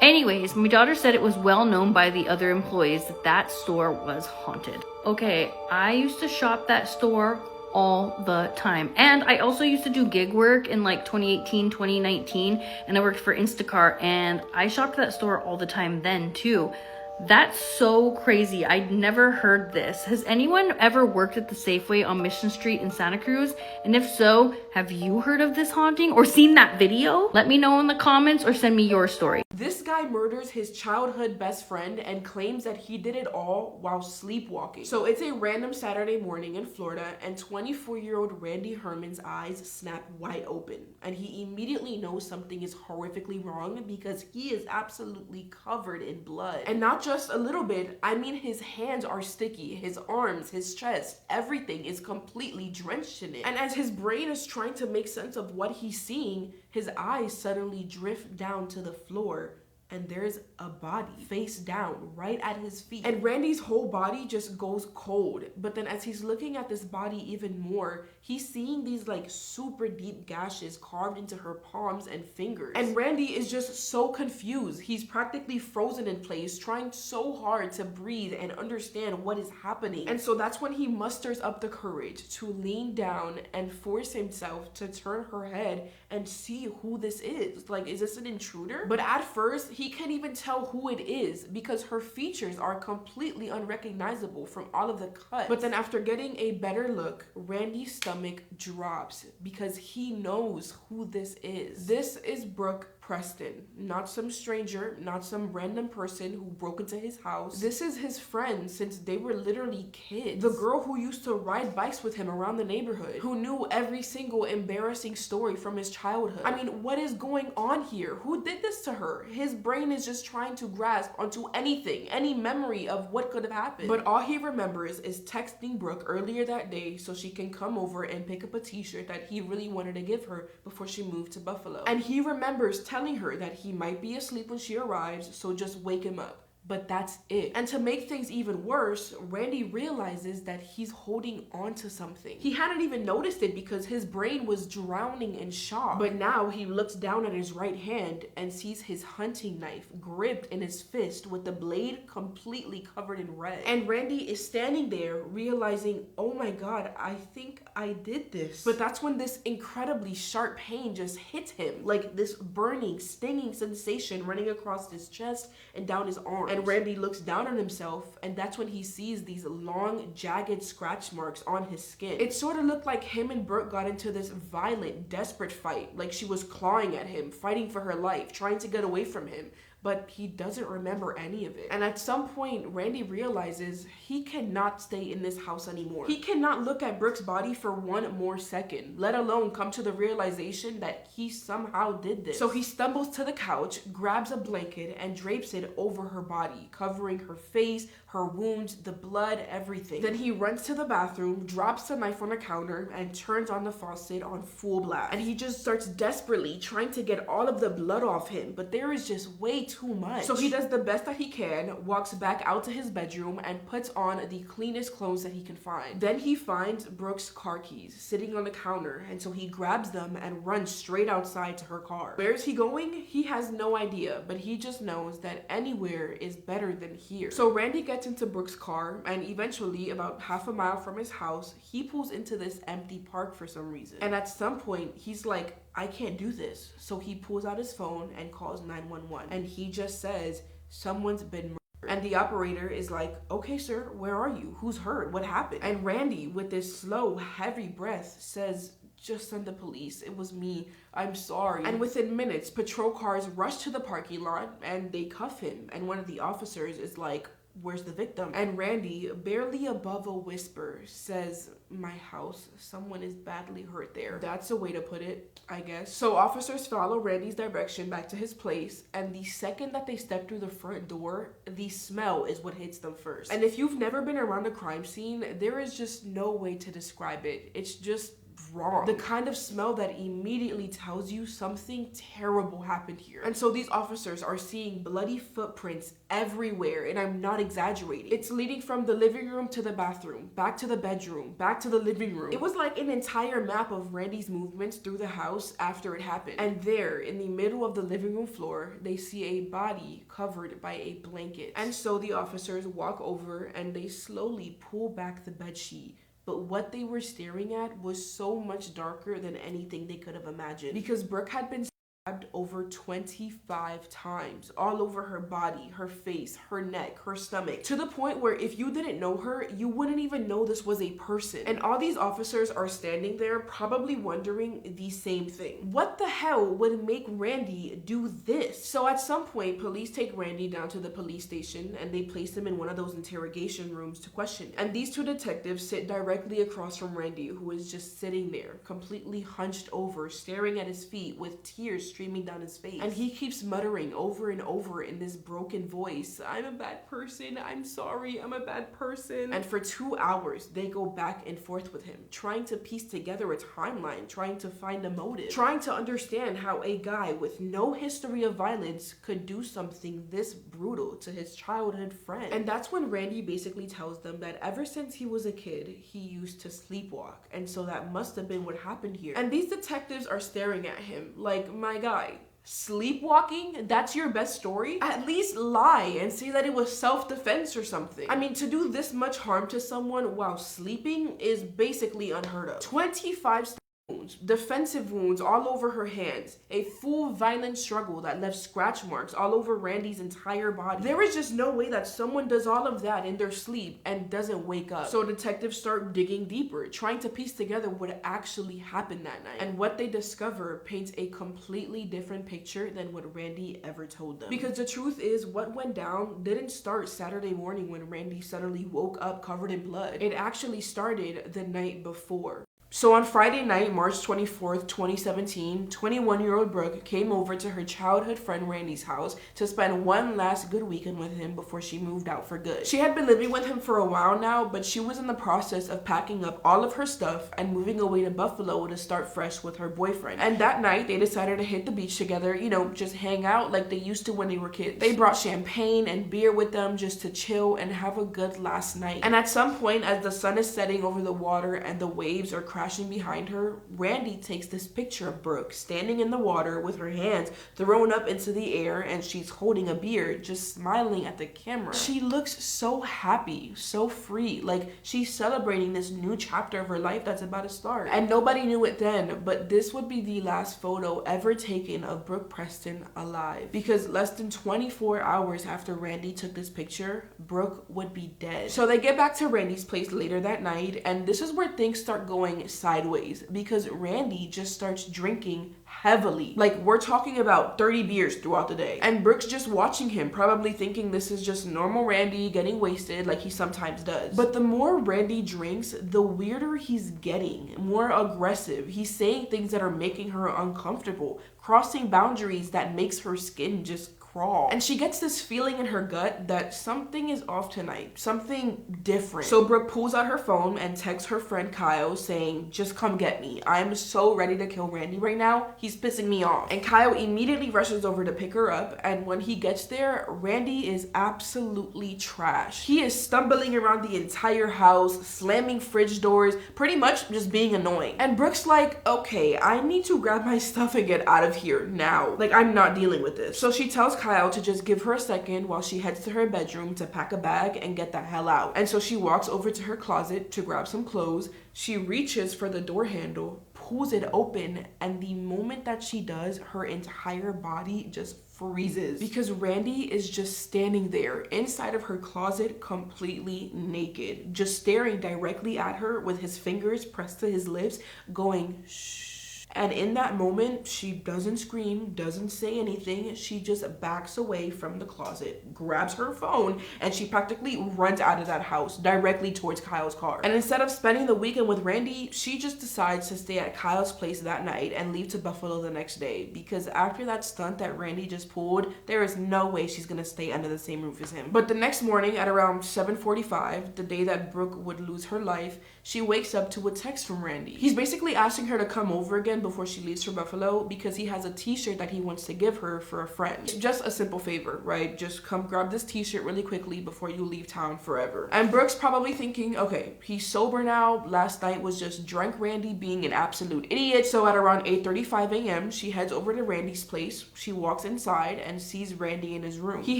K: Anyways, my daughter said it was well known by the other employees that that store was haunted. Okay, I used to shop that store all the time. And I also used to do gig work in like 2018, 2019, and I worked for Instacart, and I shopped that store all the time then too. That's so crazy. I'd never heard this. Has anyone ever worked at the Safeway on Mission Street in Santa Cruz? And if so, have you heard of this haunting or seen that video? Let me know in the comments or send me your story.
L: This guy murders his childhood best friend and claims that he did it all while sleepwalking. So it's a random Saturday morning in Florida, and 24-year-old Randy Herman's eyes snap wide open, and he immediately knows something is horrifically wrong because he is absolutely covered in blood. And not not just a little bit, I mean his hands are sticky, his arms, his chest, everything is completely drenched in it. And as his brain is trying to make sense of what he's seeing, his eyes suddenly drift down to the floor, and there's a body face down right at his feet. And Randy's whole body just goes cold. But then as he's looking at this body even more, he's seeing these like super deep gashes carved into her palms and fingers. And Randy is just so confused. He's practically frozen in place, trying so hard to breathe and understand what is happening. And so that's when he musters up the courage to lean down and force himself to turn her head and see who this is. Like, is this an intruder? But at first, he can't even tell who it is because her features are completely unrecognizable from all of the cuts. But then after getting a better look, Randy's stomach drops because he knows who this is. This is Brooke Preston, not some stranger, not some random person who broke into his house. This is his friend since they were literally kids. The girl who used to ride bikes with him around the neighborhood, who knew every single embarrassing story from his childhood. I mean, what is going on here? Who did this to her? His brain is just trying to grasp onto anything, any memory of what could have happened. But all he remembers is texting Brooke earlier that day so she can come over and pick up a t-shirt that he really wanted to give her before she moved to Buffalo. And he remembers telling her that he might be asleep when she arrives, so just wake him up. But that's it. And to make things even worse, Randy realizes that he's holding on to something. He hadn't even noticed it because his brain was drowning in shock. But now he looks down at his right hand and sees his hunting knife gripped in his fist with the blade completely covered in red. And Randy is standing there realizing, oh my god, I think I did this. But that's when this incredibly sharp pain just hits him, like this burning, stinging sensation running across his chest and down his arm. And Randy looks down on himself, and that's when he sees these long, jagged scratch marks on his skin. It sort of looked like him and Brooke got into this violent, desperate fight, like she was clawing at him, fighting for her life, trying to get away from him. But he doesn't remember any of it. And at some point, Randy realizes he cannot stay in this house anymore. He cannot look at Brooke's body for one more second, let alone come to the realization that he somehow did this. So he stumbles to the couch, grabs a blanket, and drapes it over her body, covering her face, her wounds, the blood, everything. Then he runs to the bathroom, drops the knife on the counter, and turns on the faucet on full blast. And he just starts desperately trying to get all of the blood off him, but there is just way too much. So he does the best that he can, walks back out to his bedroom, and puts on the cleanest clothes that he can find. Then he finds Brooke's car keys sitting on the counter, and so he grabs them and runs straight outside to her car. Where is he going? He has no idea, but he just knows that anywhere is better than here. So Randy gets into Brooke's car, and eventually, about half a mile from his house, he pulls into this empty park for some reason. And at some point, he's like, I can't do this. So he pulls out his phone and calls 911. And he just says, someone's been murdered. And the operator is like, okay, sir, where are you? Who's hurt? What happened? And Randy, with this slow, heavy breath, says, just send the police. It was me. I'm sorry. And within minutes, patrol cars rush to the parking lot and they cuff him. And one of the officers is like, where's the victim? And Randy, barely above a whisper, says, my house. Someone is badly hurt there. That's a way to put it, I guess. So officers follow Randy's direction back to his place, and the second that they step through the front door, the smell is what hits them first. And if you've never been around a crime scene, there is just no way to describe it. It's just wrong. The kind of smell that immediately tells you something terrible happened here. And so these officers are seeing bloody footprints everywhere, and I'm not exaggerating. It's leading from the living room to the bathroom, back to the bedroom, back to the living room. It was like an entire map of Randy's movements through the house after it happened. And there, in the middle of the living room floor, they see a body covered by a blanket. And so the officers walk over and they slowly pull back the bedsheet. But what they were staring at was so much darker than anything they could have imagined. Because Brooke had been stabbed over 25 times, all over her body, her face, her neck, her stomach, to the point where if you didn't know her, you wouldn't even know this was a person. And all these officers are standing there probably wondering the same thing. What the hell would make Randy do this? So at some point, police take Randy down to the police station and they place him in one of those interrogation rooms to question him. And these two detectives sit directly across from Randy, who is just sitting there, completely hunched over, staring at his feet with tears streaming down his face. And he keeps muttering over and over in this broken voice, I'm a bad person, I'm sorry, I'm a bad person. And for 2 hours, they go back and forth with him, trying to piece together a timeline, trying to find a motive, trying to understand how a guy with no history of violence could do something this brutal to his childhood friend. And that's when Randy basically tells them that ever since he was a kid, he used to sleepwalk, and so that must have been what happened here. And these detectives are staring at him like, my guy, sleepwalking? That's your best story? At least lie and say that it was self-defense or something. I mean, to do this much harm to someone while sleeping is basically unheard of. 25 wounds, defensive wounds all over her hands, a full violent struggle that left scratch marks all over Randy's entire body. There is just no way that someone does all of that in their sleep and doesn't wake up. So detectives start digging deeper, trying to piece together what actually happened that night. And what they discover paints a completely different picture than what Randy ever told them. Because the truth is, what went down didn't start Saturday morning when Randy suddenly woke up covered in blood. It actually started the night before. So on Friday night, March 24th, 2017, 21-year-old Brooke came over to her childhood friend Randy's house to spend one last good weekend with him before she moved out for good. She had been living with him for a while now, but she was in the process of packing up all of her stuff and moving away to Buffalo to start fresh with her boyfriend. And that night, they decided to hit the beach together, you know, just hang out like they used to when they were kids. They brought champagne and beer with them just to chill and have a good last night. And at some point, as the sun is setting over the water and the waves are crashing behind her, Randy takes this picture of Brooke standing in the water with her hands thrown up into the air, and she's holding a beer, just smiling at the camera. She looks so happy, so free, like she's celebrating this new chapter of her life that's about to start. And nobody knew it then, but this would be the last photo ever taken of Brooke Preston alive, because less than 24 hours after Randy took this picture, Brooke would be dead. So they get back to Randy's place later that night, and this is where things start going sideways, because Randy just starts drinking heavily. Like, we're talking about 30 beers throughout the day. And Brooke's just watching him, probably thinking this is just normal Randy getting wasted like he sometimes does. But the more Randy drinks, the weirder he's getting, more aggressive. He's saying things that are making her uncomfortable, crossing boundaries that makes her skin just crawl. And she gets this feeling in her gut that something is off tonight, something different. So Brooke pulls out her phone and texts her friend Kyle saying, just come get me. I'm so ready to kill Randy right now. He's pissing me off. And Kyle immediately rushes over to pick her up, and when he gets there, Randy is absolutely trash. He is stumbling around the entire house, slamming fridge doors, pretty much just being annoying. And Brooke's like, okay, I need to grab my stuff and get out of here now. Like, I'm not dealing with this. So she tells Kyle to just give her a second while she heads to her bedroom to pack a bag and get the hell out. And so she walks over to her closet to grab some clothes. She reaches for the door handle, pulls it open, and the moment that she does, her entire body just freezes, because Randy is just standing there inside of her closet, completely naked, just staring directly at her with his fingers pressed to his lips, going shh. And in that moment, she doesn't scream, doesn't say anything. She just backs away from the closet, grabs her phone, and she practically runs out of that house directly towards Kyle's car. And instead of spending the weekend with Randy, she just decides to stay at Kyle's place that night and leave to Buffalo the next day, because after that stunt that Randy just pulled, there is no way she's gonna stay under the same roof as him. But the next morning at around 7:45, the day that Brooke would lose her life, she wakes up to a text from Randy. He's basically asking her to come over again before she leaves for Buffalo, because he has a t-shirt that he wants to give her for a friend. Just a simple favor, right? Just come grab this t-shirt really quickly before you leave town forever. And Brooke's probably thinking, okay, he's sober now. Last night was just drunk Randy being an absolute idiot. So at around 8:35 a.m., she heads over to Randy's place. She walks inside and sees Randy in his room. He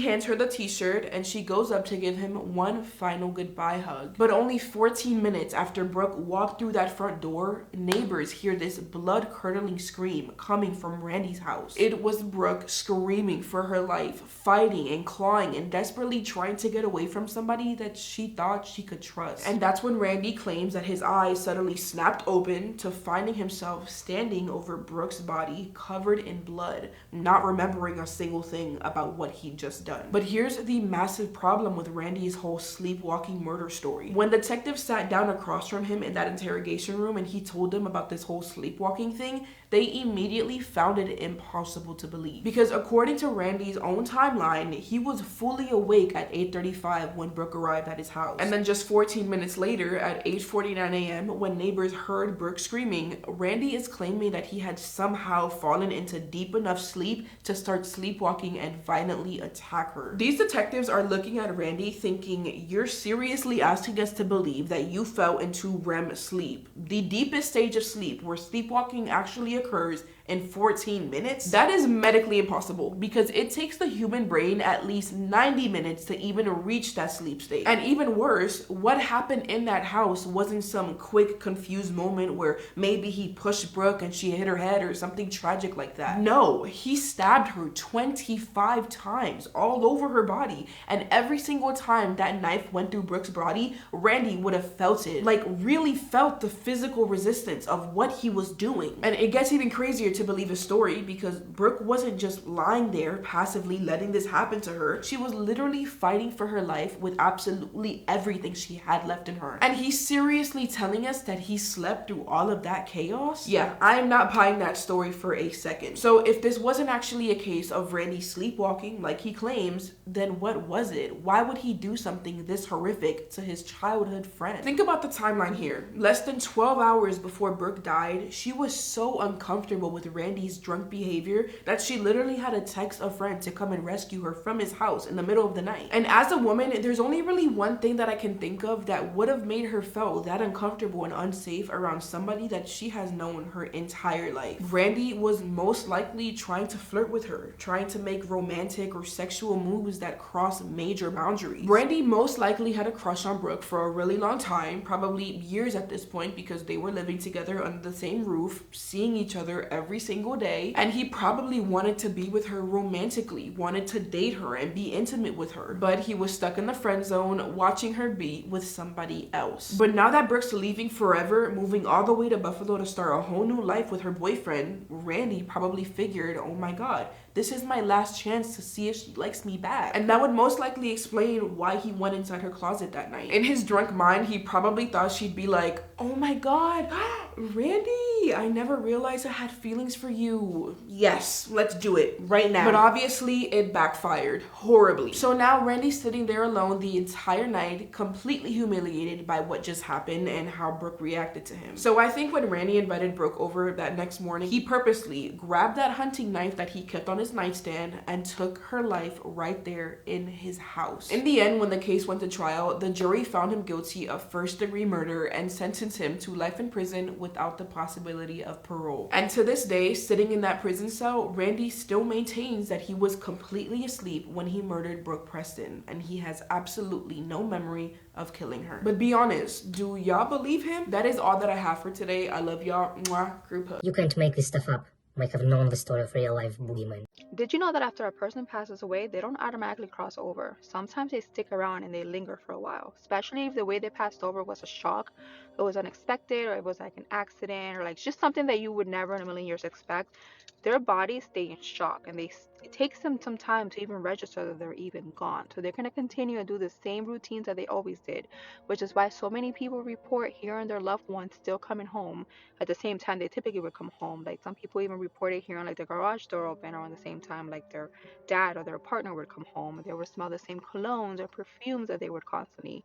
L: hands her the t-shirt and she goes up to give him one final goodbye hug. But only 14 minutes after Brooke walked through that front door, neighbors hear this blood-curdling scream coming from Randy's house. It was Brooke screaming for her life, fighting and clawing and desperately trying to get away from somebody that she thought she could trust. And that's when Randy claims that his eyes suddenly snapped open to finding himself standing over Brooke's body covered in blood, not remembering a single thing about what he'd just done. But here's the massive problem with Randy's whole sleepwalking murder story. When detectives sat down across from him in that interrogation room and he told them about this whole sleepwalking thing, they immediately found it impossible to believe. Because according to Randy's own timeline, he was fully awake at 8:35 when Brooke arrived at his house. And then just 14 minutes later, at 8:49 a.m., when neighbors heard Brooke screaming, Randy is claiming that he had somehow fallen into deep enough sleep to start sleepwalking and violently attack her. These detectives are looking at Randy thinking, you're seriously asking us to believe that you fell into REM sleep, the deepest stage of sleep where sleepwalking actually occurs in 14 minutes? That is medically impossible because it takes the human brain at least 90 minutes to even reach that sleep state. And even worse, what happened in that house wasn't some quick confused moment where maybe he pushed Brooke and she hit her head or something tragic like that. No, he stabbed her 25 times all over her body, and every single time that knife went through Brooke's body, Randy would have felt it, like really felt the physical resistance of what he was doing. And it gets even crazier to believe his story because Brooke wasn't just lying there passively letting this happen to her. She was literally fighting for her life with absolutely everything she had left in her. And he's seriously telling us that he slept through all of that chaos? Yeah, I am not buying that story for a second. So if this wasn't actually a case of Randy sleepwalking like he claims, then what was it? Why would he do something this horrific to his childhood friend? Think about the timeline here. Less than 12 hours before Brooke died, she was so uncomfortable with Randy's drunk behavior that she literally had to text a friend to come and rescue her from his house in the middle of the night. And as a woman, there's only really one thing that I can think of that would have made her feel that uncomfortable and unsafe around somebody that she has known her entire life. Randy was most likely trying to flirt with her, trying to make romantic or sexual moves that cross major boundaries. Randy most likely had a crush on Brooke for a really long time, probably years at this point, because they were living together under the same roof, seeing each other every single day, and he probably wanted to be with her romantically, wanted to date her and be intimate with her, but he was stuck in the friend zone watching her be with somebody else. But now that Brooke's leaving forever, moving all the way to Buffalo to start a whole new life with her boyfriend, Randy probably figured, oh my god, this is my last chance to see if she likes me back. And that would most likely explain why he went inside her closet that night. In his drunk mind, he probably thought she'd be like, oh my god, Randy, I never realized I had feelings for you. Yes, let's do it right now. But obviously it backfired horribly. So now Randy's sitting there alone the entire night, completely humiliated by what just happened and how Brooke reacted to him. So I think when Randy invited Brooke over that next morning, he purposely grabbed that hunting knife that he kept on his nightstand and took her life right there in his house. In the end, when the case went to trial, the jury found him guilty of first-degree murder and sentenced him to life in prison without the possibility of parole. And to this day, sitting in that prison cell, Randy still maintains that he was completely asleep when he murdered Brooke Preston, and he has absolutely no memory of killing her. But be honest, do y'all believe him? That is all that I have for today. I love y'all. Mwah. Group hug.
M: You can't make this stuff up. Might have known the story of real-life boogeyman.
N: Did you know that after a person passes away, they don't automatically cross over? Sometimes they stick around and they linger for a while, especially if the way they passed over was a shock, it was unexpected, or it was like an accident, or like just something that you would never in a million years expect. Their bodies stay in shock, and it takes them some time to even register that they're even gone. So they're going to continue to do the same routines that they always did, which is why so many people report hearing their loved ones still coming home at the same time they typically would come home. Like some people even reported hearing like the garage door open around the same time like their dad or their partner would come home. They would smell the same colognes or perfumes that they would constantly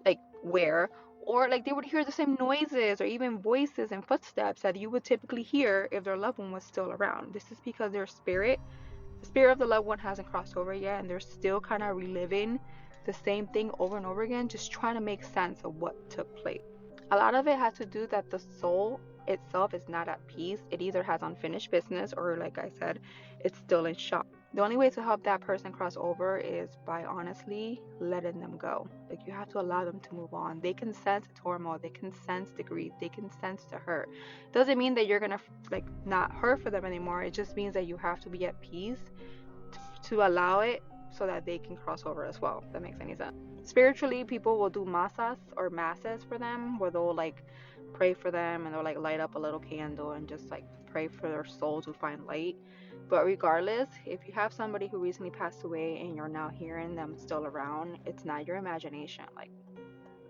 N: like wear, or like they would hear the same noises or even voices and footsteps that you would typically hear if their loved one was still around. This is because the spirit of the loved one hasn't crossed over yet, and they're still kind of reliving the same thing over and over again, just trying to make sense of what took place. A lot of it has to do that the soul itself is not at peace. It either has unfinished business or, like I said, it's still in shock. The only way to help that person cross over is by honestly letting them go. Like, you have to allow them to move on. They can sense the turmoil, they can sense the grief, they can sense the hurt. Doesn't mean that you're gonna like not hurt for them anymore. It just means that you have to be at peace to allow it so that they can cross over as well, if that makes any sense. Spiritually, people will do masses for them, where they'll like pray for them and they'll like light up a little candle and just like pray for their soul to find light. But regardless, if you have somebody who recently passed away and you're now hearing them still around, it's not your imagination. Like,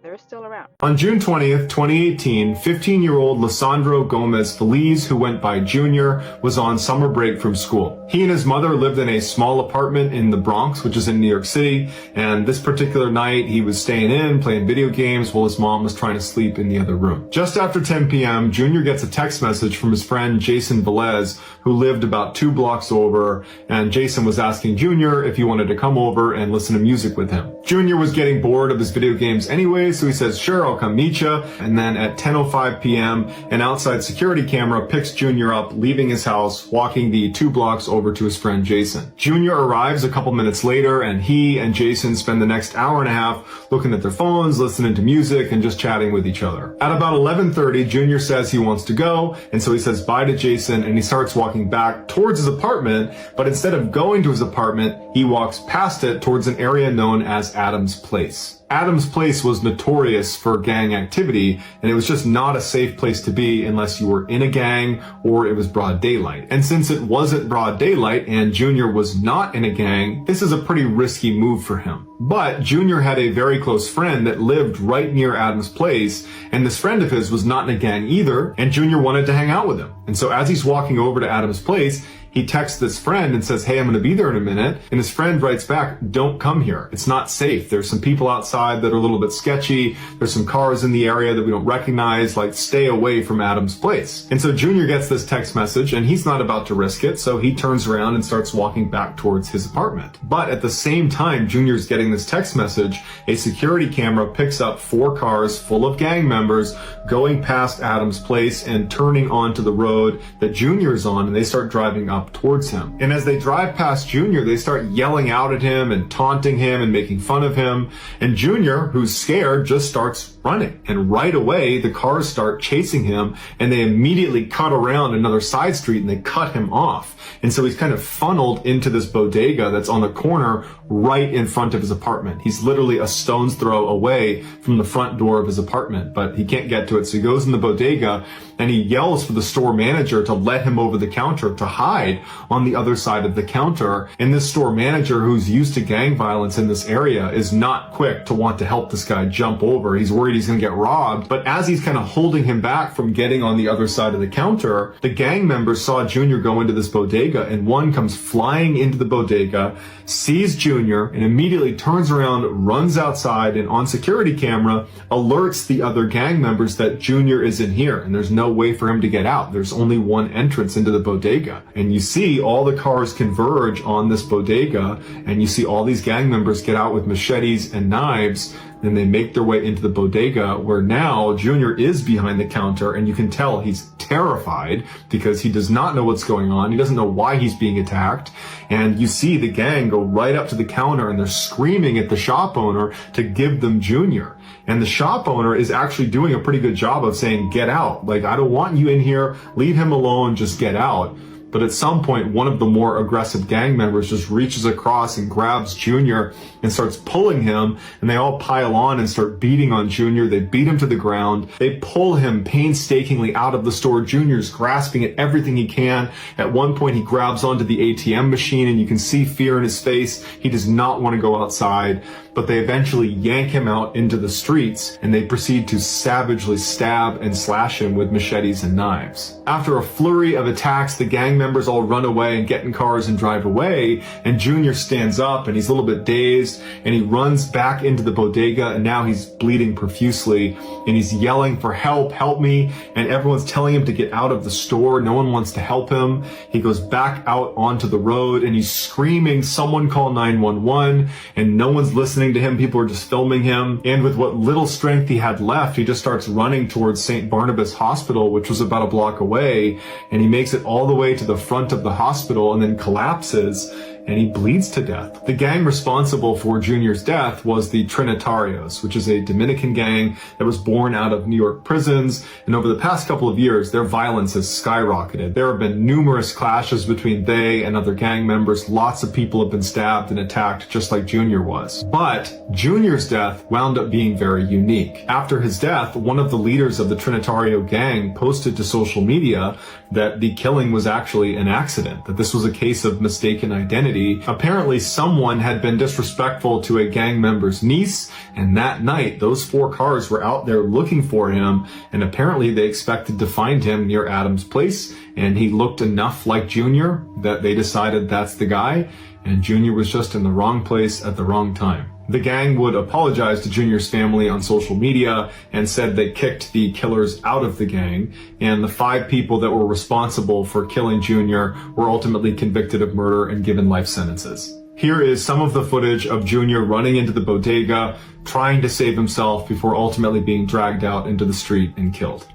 N: they're still around.
O: On June 20th, 2018, 15-year-old Lisandro Gomez Feliz, who went by Junior, was on summer break from school. He and his mother lived in a small apartment in the Bronx, which is in New York City, and this particular night he was staying in, playing video games while his mom was trying to sleep in the other room. Just after 10 p.m., Junior gets a text message from his friend Jason Velez, who lived about 2 blocks over, and Jason was asking Junior if he wanted to come over and listen to music with him. Junior was getting bored of his video games anyway, so he says, sure, I'll come meet you. And then at 10:05 p.m., an outside security camera picks Junior up, leaving his house, walking the 2 blocks over to his friend Jason. Junior arrives a couple minutes later, and he and Jason spend the next hour and a half looking at their phones, listening to music, and just chatting with each other. At about 11:30, Junior says he wants to go, and so he says bye to Jason, and he starts walking back towards his apartment, but instead of going to his apartment, he walks past it towards an area known as Adam's Place. Adam's Place was notorious for gang activity, and it was just not a safe place to be unless you were in a gang or it was broad daylight. And since it wasn't broad daylight and Junior was not in a gang, this is a pretty risky move for him. But Junior had a very close friend that lived right near Adam's Place, and this friend of his was not in a gang either, and Junior wanted to hang out with him. And so as he's walking over to Adam's Place, he texts this friend and says, hey, I'm going to be there in a minute. And his friend writes back, don't come here. It's not safe. There's some people outside that are a little bit sketchy. There's some cars in the area that we don't recognize. Like, stay away from Adam's Place. And so Junior gets this text message and he's not about to risk it. So he turns around and starts walking back towards his apartment. But at the same time Junior's getting this text message, a security camera picks up 4 cars full of gang members going past Adam's Place and turning onto the road that Junior's on, and they start driving up towards him. And as they drive past Junior, they start yelling out at him and taunting him and making fun of him. And Junior, who's scared, just starts running. And right away, the cars start chasing him, and they immediately cut around another side street and they cut him off. And so he's kind of funneled into this bodega that's on the corner right in front of his apartment. He's literally a stone's throw away from the front door of his apartment, but he can't get to it. So he goes in the bodega and he yells for the store manager to let him over the counter to hide on the other side of the counter. And this store manager, who's used to gang violence in this area, is not quick to want to help this guy jump over. He's worried he's going to get robbed. But as he's kind of holding him back from getting on the other side of the counter, the gang members saw Junior go into this bodega, and one comes flying into the bodega, sees Junior, and immediately turns around, runs outside, and on security camera alerts the other gang members that Junior is in here and there's no way for him to get out. There's only one entrance into the bodega. And you see all the cars converge on this bodega, and you see all these gang members get out with machetes and knives, and they make their way into the bodega, where now Junior is behind the counter, and you can tell he's terrified because he does not know what's going on. He doesn't know why he's being attacked. And you see the gang go right up to the counter and they're screaming at the shop owner to give them Junior. And the shop owner is actually doing a pretty good job of saying, get out. Like, I don't want you in here. Leave him alone. Just get out. But at some point, one of the more aggressive gang members just reaches across and grabs Junior and starts pulling him, and they all pile on and start beating on Junior. They beat him to the ground. They pull him painstakingly out of the store. Junior's grasping at everything he can. At one point, he grabs onto the ATM machine, and you can see fear in his face. He does not want to go outside, but they eventually yank him out into the streets, and they proceed to savagely stab and slash him with machetes and knives. After a flurry of attacks, the gang members all run away and get in cars and drive away, and Junior stands up and he's a little bit dazed, and he runs back into the bodega, and now he's bleeding profusely, and he's yelling for help, help me, and everyone's telling him to get out of the store. No one wants to help him. He goes back out onto the road and he's screaming, someone call 911, and no one's listening to him. People are just filming him, and with what little strength he had left, he just starts running towards St. Barnabas Hospital, which was about a block away, and he makes it all the way to the front of the hospital and then collapses, and he bleeds to death. The gang responsible for Junior's death was the Trinitarios, which is a Dominican gang that was born out of New York prisons, and over the past couple of years, their violence has skyrocketed. There have been numerous clashes between they and other gang members. Lots of people have been stabbed and attacked, just like Junior was. But Junior's death wound up being very unique. After his death, one of the leaders of the Trinitario gang posted to social media that the killing was actually an accident, that this was a case of mistaken identity, vicinity. Apparently someone had been disrespectful to a gang member's niece, and that night those 4 cars were out there looking for him, and apparently they expected to find him near Adam's place, and he looked enough like Junior that they decided that's the guy, and Junior was just in the wrong place at the wrong time. The gang would apologize to Junior's family on social media and said they kicked the killers out of the gang, and the 5 people that were responsible for killing Junior were ultimately convicted of murder and given life sentences. Here is some of the footage of Junior running into the bodega, trying to save himself before ultimately being dragged out into the street and killed.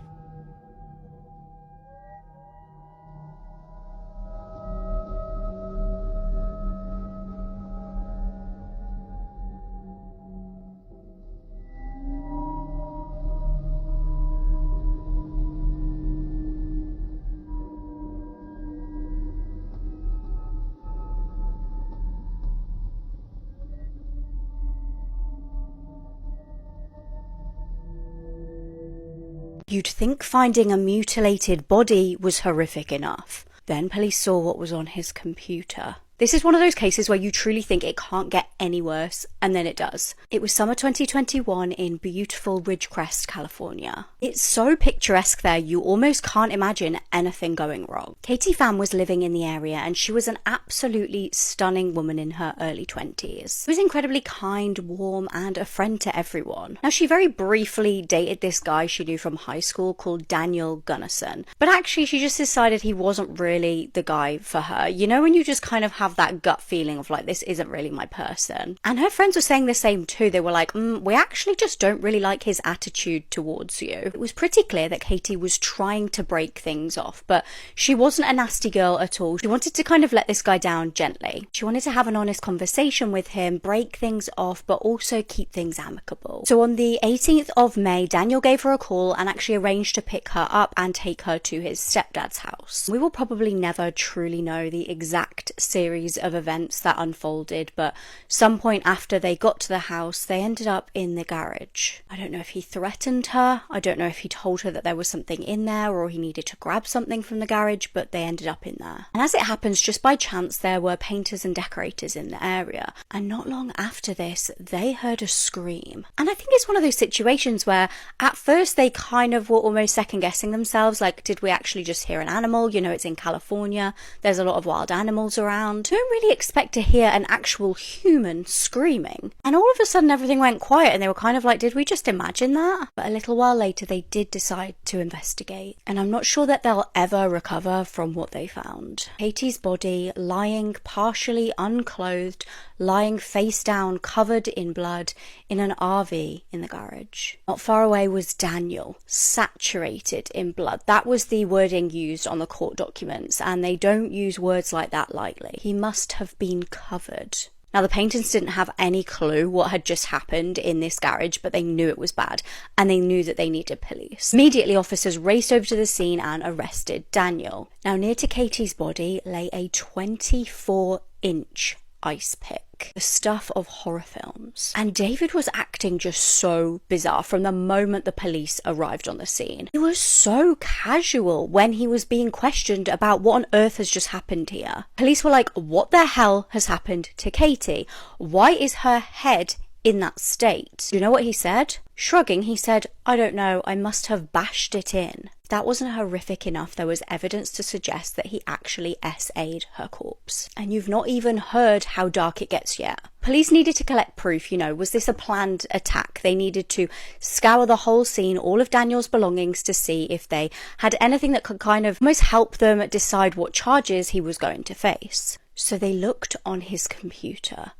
P: You'd think finding a mutilated body was horrific enough. Then police saw what was on his computer. This is one of those cases where you truly think it can't get any worse, and then it does. It was summer 2021 in beautiful Ridgecrest, California. It's so picturesque there, you almost can't imagine anything going wrong. Katie Pham was living in the area, and she was an absolutely stunning woman in her early 20s. She was incredibly kind, warm, and a friend to everyone. Now, she very briefly dated this guy she knew from high school called Daniel Gunnison, but actually she just decided he wasn't really the guy for her. You know when you just kind of have that gut feeling of like, this isn't really my person. And her friends were saying the same too. They were like, we actually just don't really like his attitude towards you. It was pretty clear that Katie was trying to break things off, but she wasn't a nasty girl at all. She wanted to kind of let this guy down gently. She wanted to have an honest conversation with him, break things off, but also keep things amicable. So on the 18th of May, Daniel gave her a call and actually arranged to pick her up and take her to his stepdad's house. We will probably never truly know the exact series of events that unfolded, but some point after they got to the house, they ended up in the garage. I don't know if he threatened her, I don't know if he told her that there was something in there or he needed to grab something from the garage, but they ended up in there. And as it happens, just by chance, there were painters and decorators in the area, and not long after this, they heard a scream. And I think it's one of those situations where at first they kind of were almost second guessing themselves, like, did we actually just hear an animal? You know, it's in California, there's a lot of wild animals around. Don't really expect to hear an actual human screaming. And all of a sudden everything went quiet and they were kind of like, did we just imagine that? But a little while later they did decide to investigate, and I'm not sure that they'll ever recover from what they found. Katie's body lying partially unclothed, lying face down, covered in blood, in an RV in the garage. Not far away was Daniel, saturated in blood. That was the wording used on the court documents, and they don't use words like that lightly. He must have been covered. Now, the painters didn't have any clue what had just happened in this garage, but they knew it was bad, and they knew that they needed police. Immediately, officers raced over to the scene and arrested Daniel. Now, near to Katie's body lay a 24-inch ice pick, the stuff of horror films. And David was acting just so bizarre from the moment the police arrived on the scene. He was so casual when he was being questioned about what on earth has just happened here. Police were like, what the hell has happened to Katie? Why is her head in that state? You know what he said? Shrugging, he said, I don't know, I must have bashed it in. If that wasn't horrific enough, there was evidence to suggest that he actually SA'd her corpse. And you've not even heard how dark it gets yet. Police needed to collect proof, you know, was this a planned attack? They needed to scour the whole scene, all of Daniel's belongings, to see if they had anything that could kind of almost help them decide what charges he was going to face. So they looked on his computer,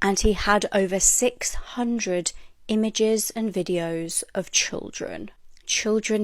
P: and he had over 600 images and videos of children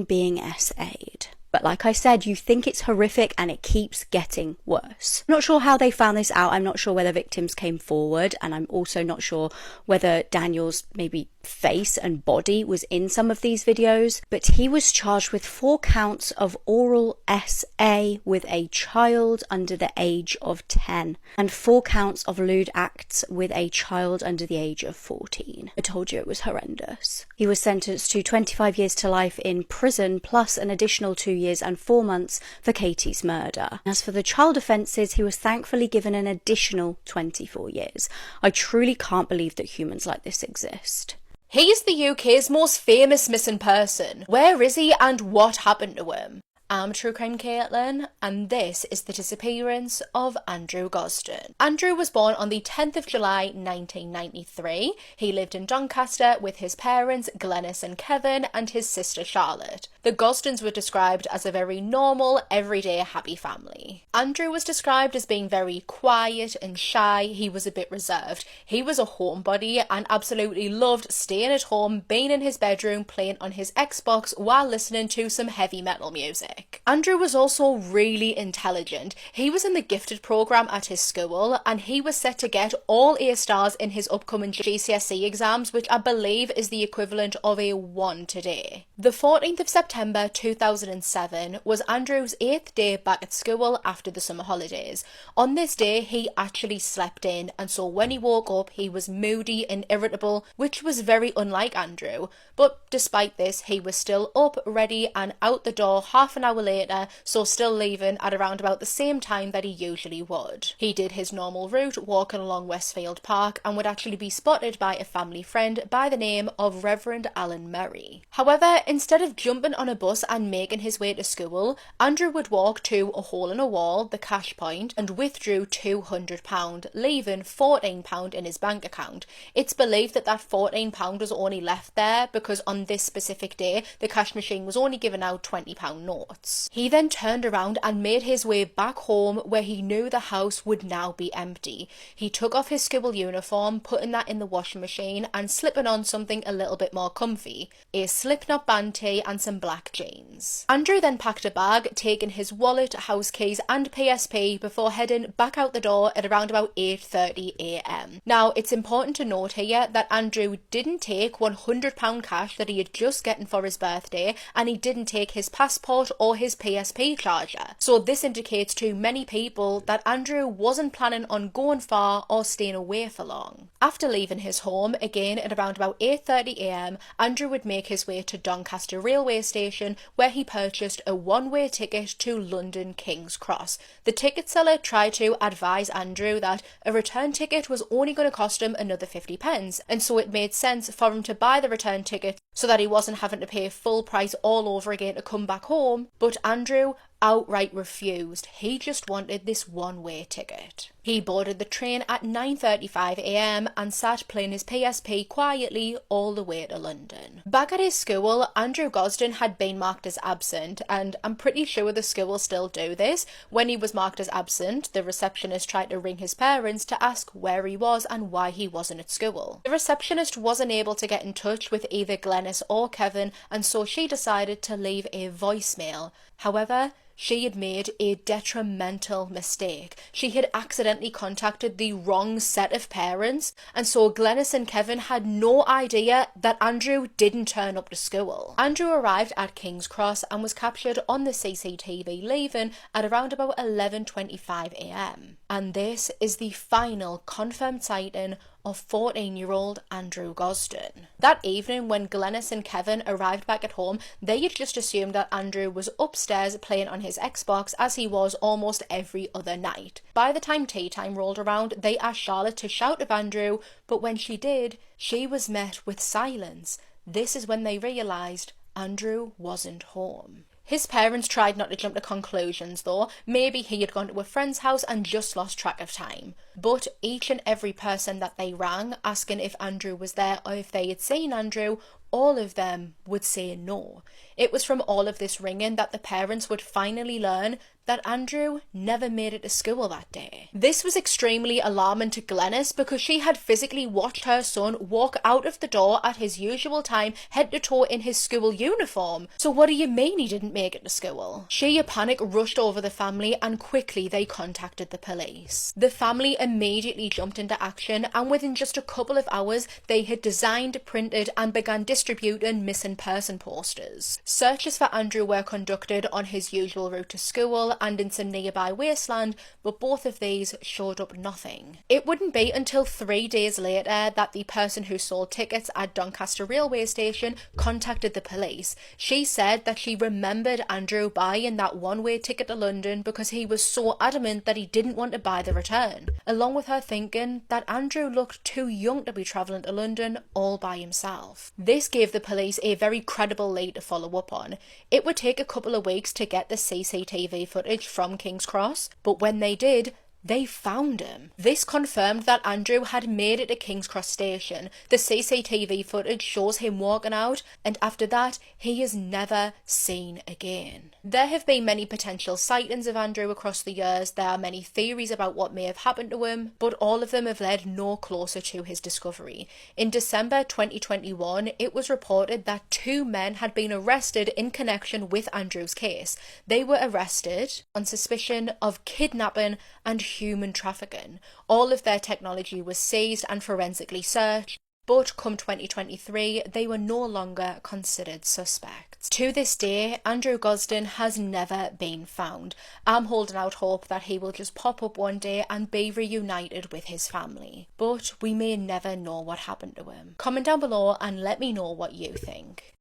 P: being SA'd. But like I said, you think it's horrific and it keeps getting worse. I'm not sure how they found this out. I'm not sure whether victims came forward, and I'm also not sure whether Daniel's maybe face and body was in some of these videos, but he was charged with 4 counts of oral SA with a child under the age of 10 and 4 counts of lewd acts with a child under the age of 14. I told you it was horrendous. He was sentenced to 25 years to life in prison plus an additional 2 years and 4 months for Katie's murder. As for the child offences, he was thankfully given an additional 24 years. I truly can't believe that humans like this exist.
Q: He's the UK's most famous missing person. Where is he and what happened to him? I'm True Crime Caitlin, and this is the disappearance of Andrew Gosden. Andrew was born on the 10th of July 1993. He lived in Doncaster with his parents Glennis and Kevin and his sister Charlotte. The Gosdens were described as a very normal, everyday happy family. Andrew was described as being very quiet and shy. He was a bit reserved. He was a homebody and absolutely loved staying at home, being in his bedroom, playing on his Xbox while listening to some heavy metal music. Andrew was also really intelligent. He was in the gifted programme at his school and he was set to get all A stars in his upcoming GCSE exams, which I believe is the equivalent of a 1 today. The 14th of September 2007 was Andrew's 8th day back at school after the summer holidays. On this day he actually slept in, and so when he woke up he was moody and irritable, which was very unlike Andrew. But despite this, he was still up, ready and out the door half an hour later, so still leaving at around about the same time that he usually would. He did his normal route, walking along Westfield Park, and would actually be spotted by a family friend by the name of Reverend Alan Murray. However, instead of jumping on a bus and making his way to school, Andrew would walk to a hole in a wall, the cash point, and withdrew £200, leaving £14 in his bank account. It's believed that that £14 was only left there because on this specific day, the cash machine was only giving out £20 notes. He then turned around and made his way back home where he knew the house would now be empty. He took off his school uniform, putting that in the washing machine and slipping on something a little bit more comfy, a Slipknot band tee and some black jeans. Andrew then packed a bag, taking his wallet, house keys and PSP before heading back out the door at around about 8:30 a.m. Now, it's important to note here that Andrew didn't take £100 cash that he had just gotten for his birthday, and he didn't take his passport or his PSP charger. So this indicates to many people that Andrew wasn't planning on going far or staying away for long. After leaving his home, again at around about 8:30 a.m, Andrew would make his way to Doncaster railway station where he purchased a one-way ticket to London King's Cross. The ticket seller tried to advise Andrew that a return ticket was only going to cost him another 50 pence, and so it made sense for him to buy the return ticket so that he wasn't having to pay full price all over again to come back home. But Andrew outright refused. He just wanted this one-way ticket. He boarded the train at 9:35 a.m. and sat playing his PSP quietly all the way to London. Back at his school, Andrew Gosden had been marked as absent, and I'm pretty sure the school still do this. When he was marked as absent, the receptionist tried to ring his parents to ask where he was and why he wasn't at school. The receptionist wasn't able to get in touch with either Glennis or Kevin, and so she decided to leave a voicemail. However, she had made a detrimental mistake. She had accidentally contacted the wrong set of parents, and so Glennis and Kevin had no idea that Andrew didn't turn up to school. Andrew arrived at King's Cross and was captured on the CCTV leaving at around about 11:25 a.m. And this is the final confirmed sighting of 14-year-old Andrew Gosden. That evening, when Glennis and Kevin arrived back at home, they had just assumed that Andrew was upstairs playing on his Xbox as he was almost every other night. By the time tea time rolled around, they asked Charlotte to shout at Andrew, but when she did, she was met with silence. This is when they realised Andrew wasn't home. His parents tried not to jump to conclusions though. Maybe he had gone to a friend's house and just lost track of time. But each and every person that they rang asking if Andrew was there or if they had seen Andrew, all of them would say no. It was from all of this ringing that the parents would finally learn that Andrew never made it to school that day. This was extremely alarming to Glennis because she had physically watched her son walk out of the door at his usual time, head to toe in his school uniform. So what do you mean he didn't make it to school? She, a panic, rushed over the family and quickly they contacted the police. The family immediately jumped into action, and within just a couple of hours they had designed, printed and began distributing missing person posters. Searches for Andrew were conducted on his usual route to school hotel and in some nearby wasteland, but both of these showed up nothing. It wouldn't be until 3 days later that the person who sold tickets at Doncaster railway station contacted the police. She said that she remembered Andrew buying that one-way ticket to London because he was so adamant that he didn't want to buy the return, along with her thinking that Andrew looked too young to be travelling to London all by himself. This gave the police a very credible lead to follow up on. It would take a couple of weeks to get the CCTV footage from King's Cross, but when they did, they found him. This confirmed that Andrew had made it to King's Cross station. The CCTV footage shows him walking out, and after that, he is never seen again. There have been many potential sightings of Andrew across the years. There are many theories about what may have happened to him, but all of them have led no closer to his discovery. In December 2021, it was reported that 2 men had been arrested in connection with Andrew's case. They were arrested on suspicion of kidnapping and human trafficking. All of their technology was seized and forensically searched, but come 2023, they were no longer considered suspects. To this day, Andrew Gosden has never been found. I'm holding out hope that he will just pop up one day and be reunited with his family, but we may never know what happened to him. Comment down below and let me know what you think.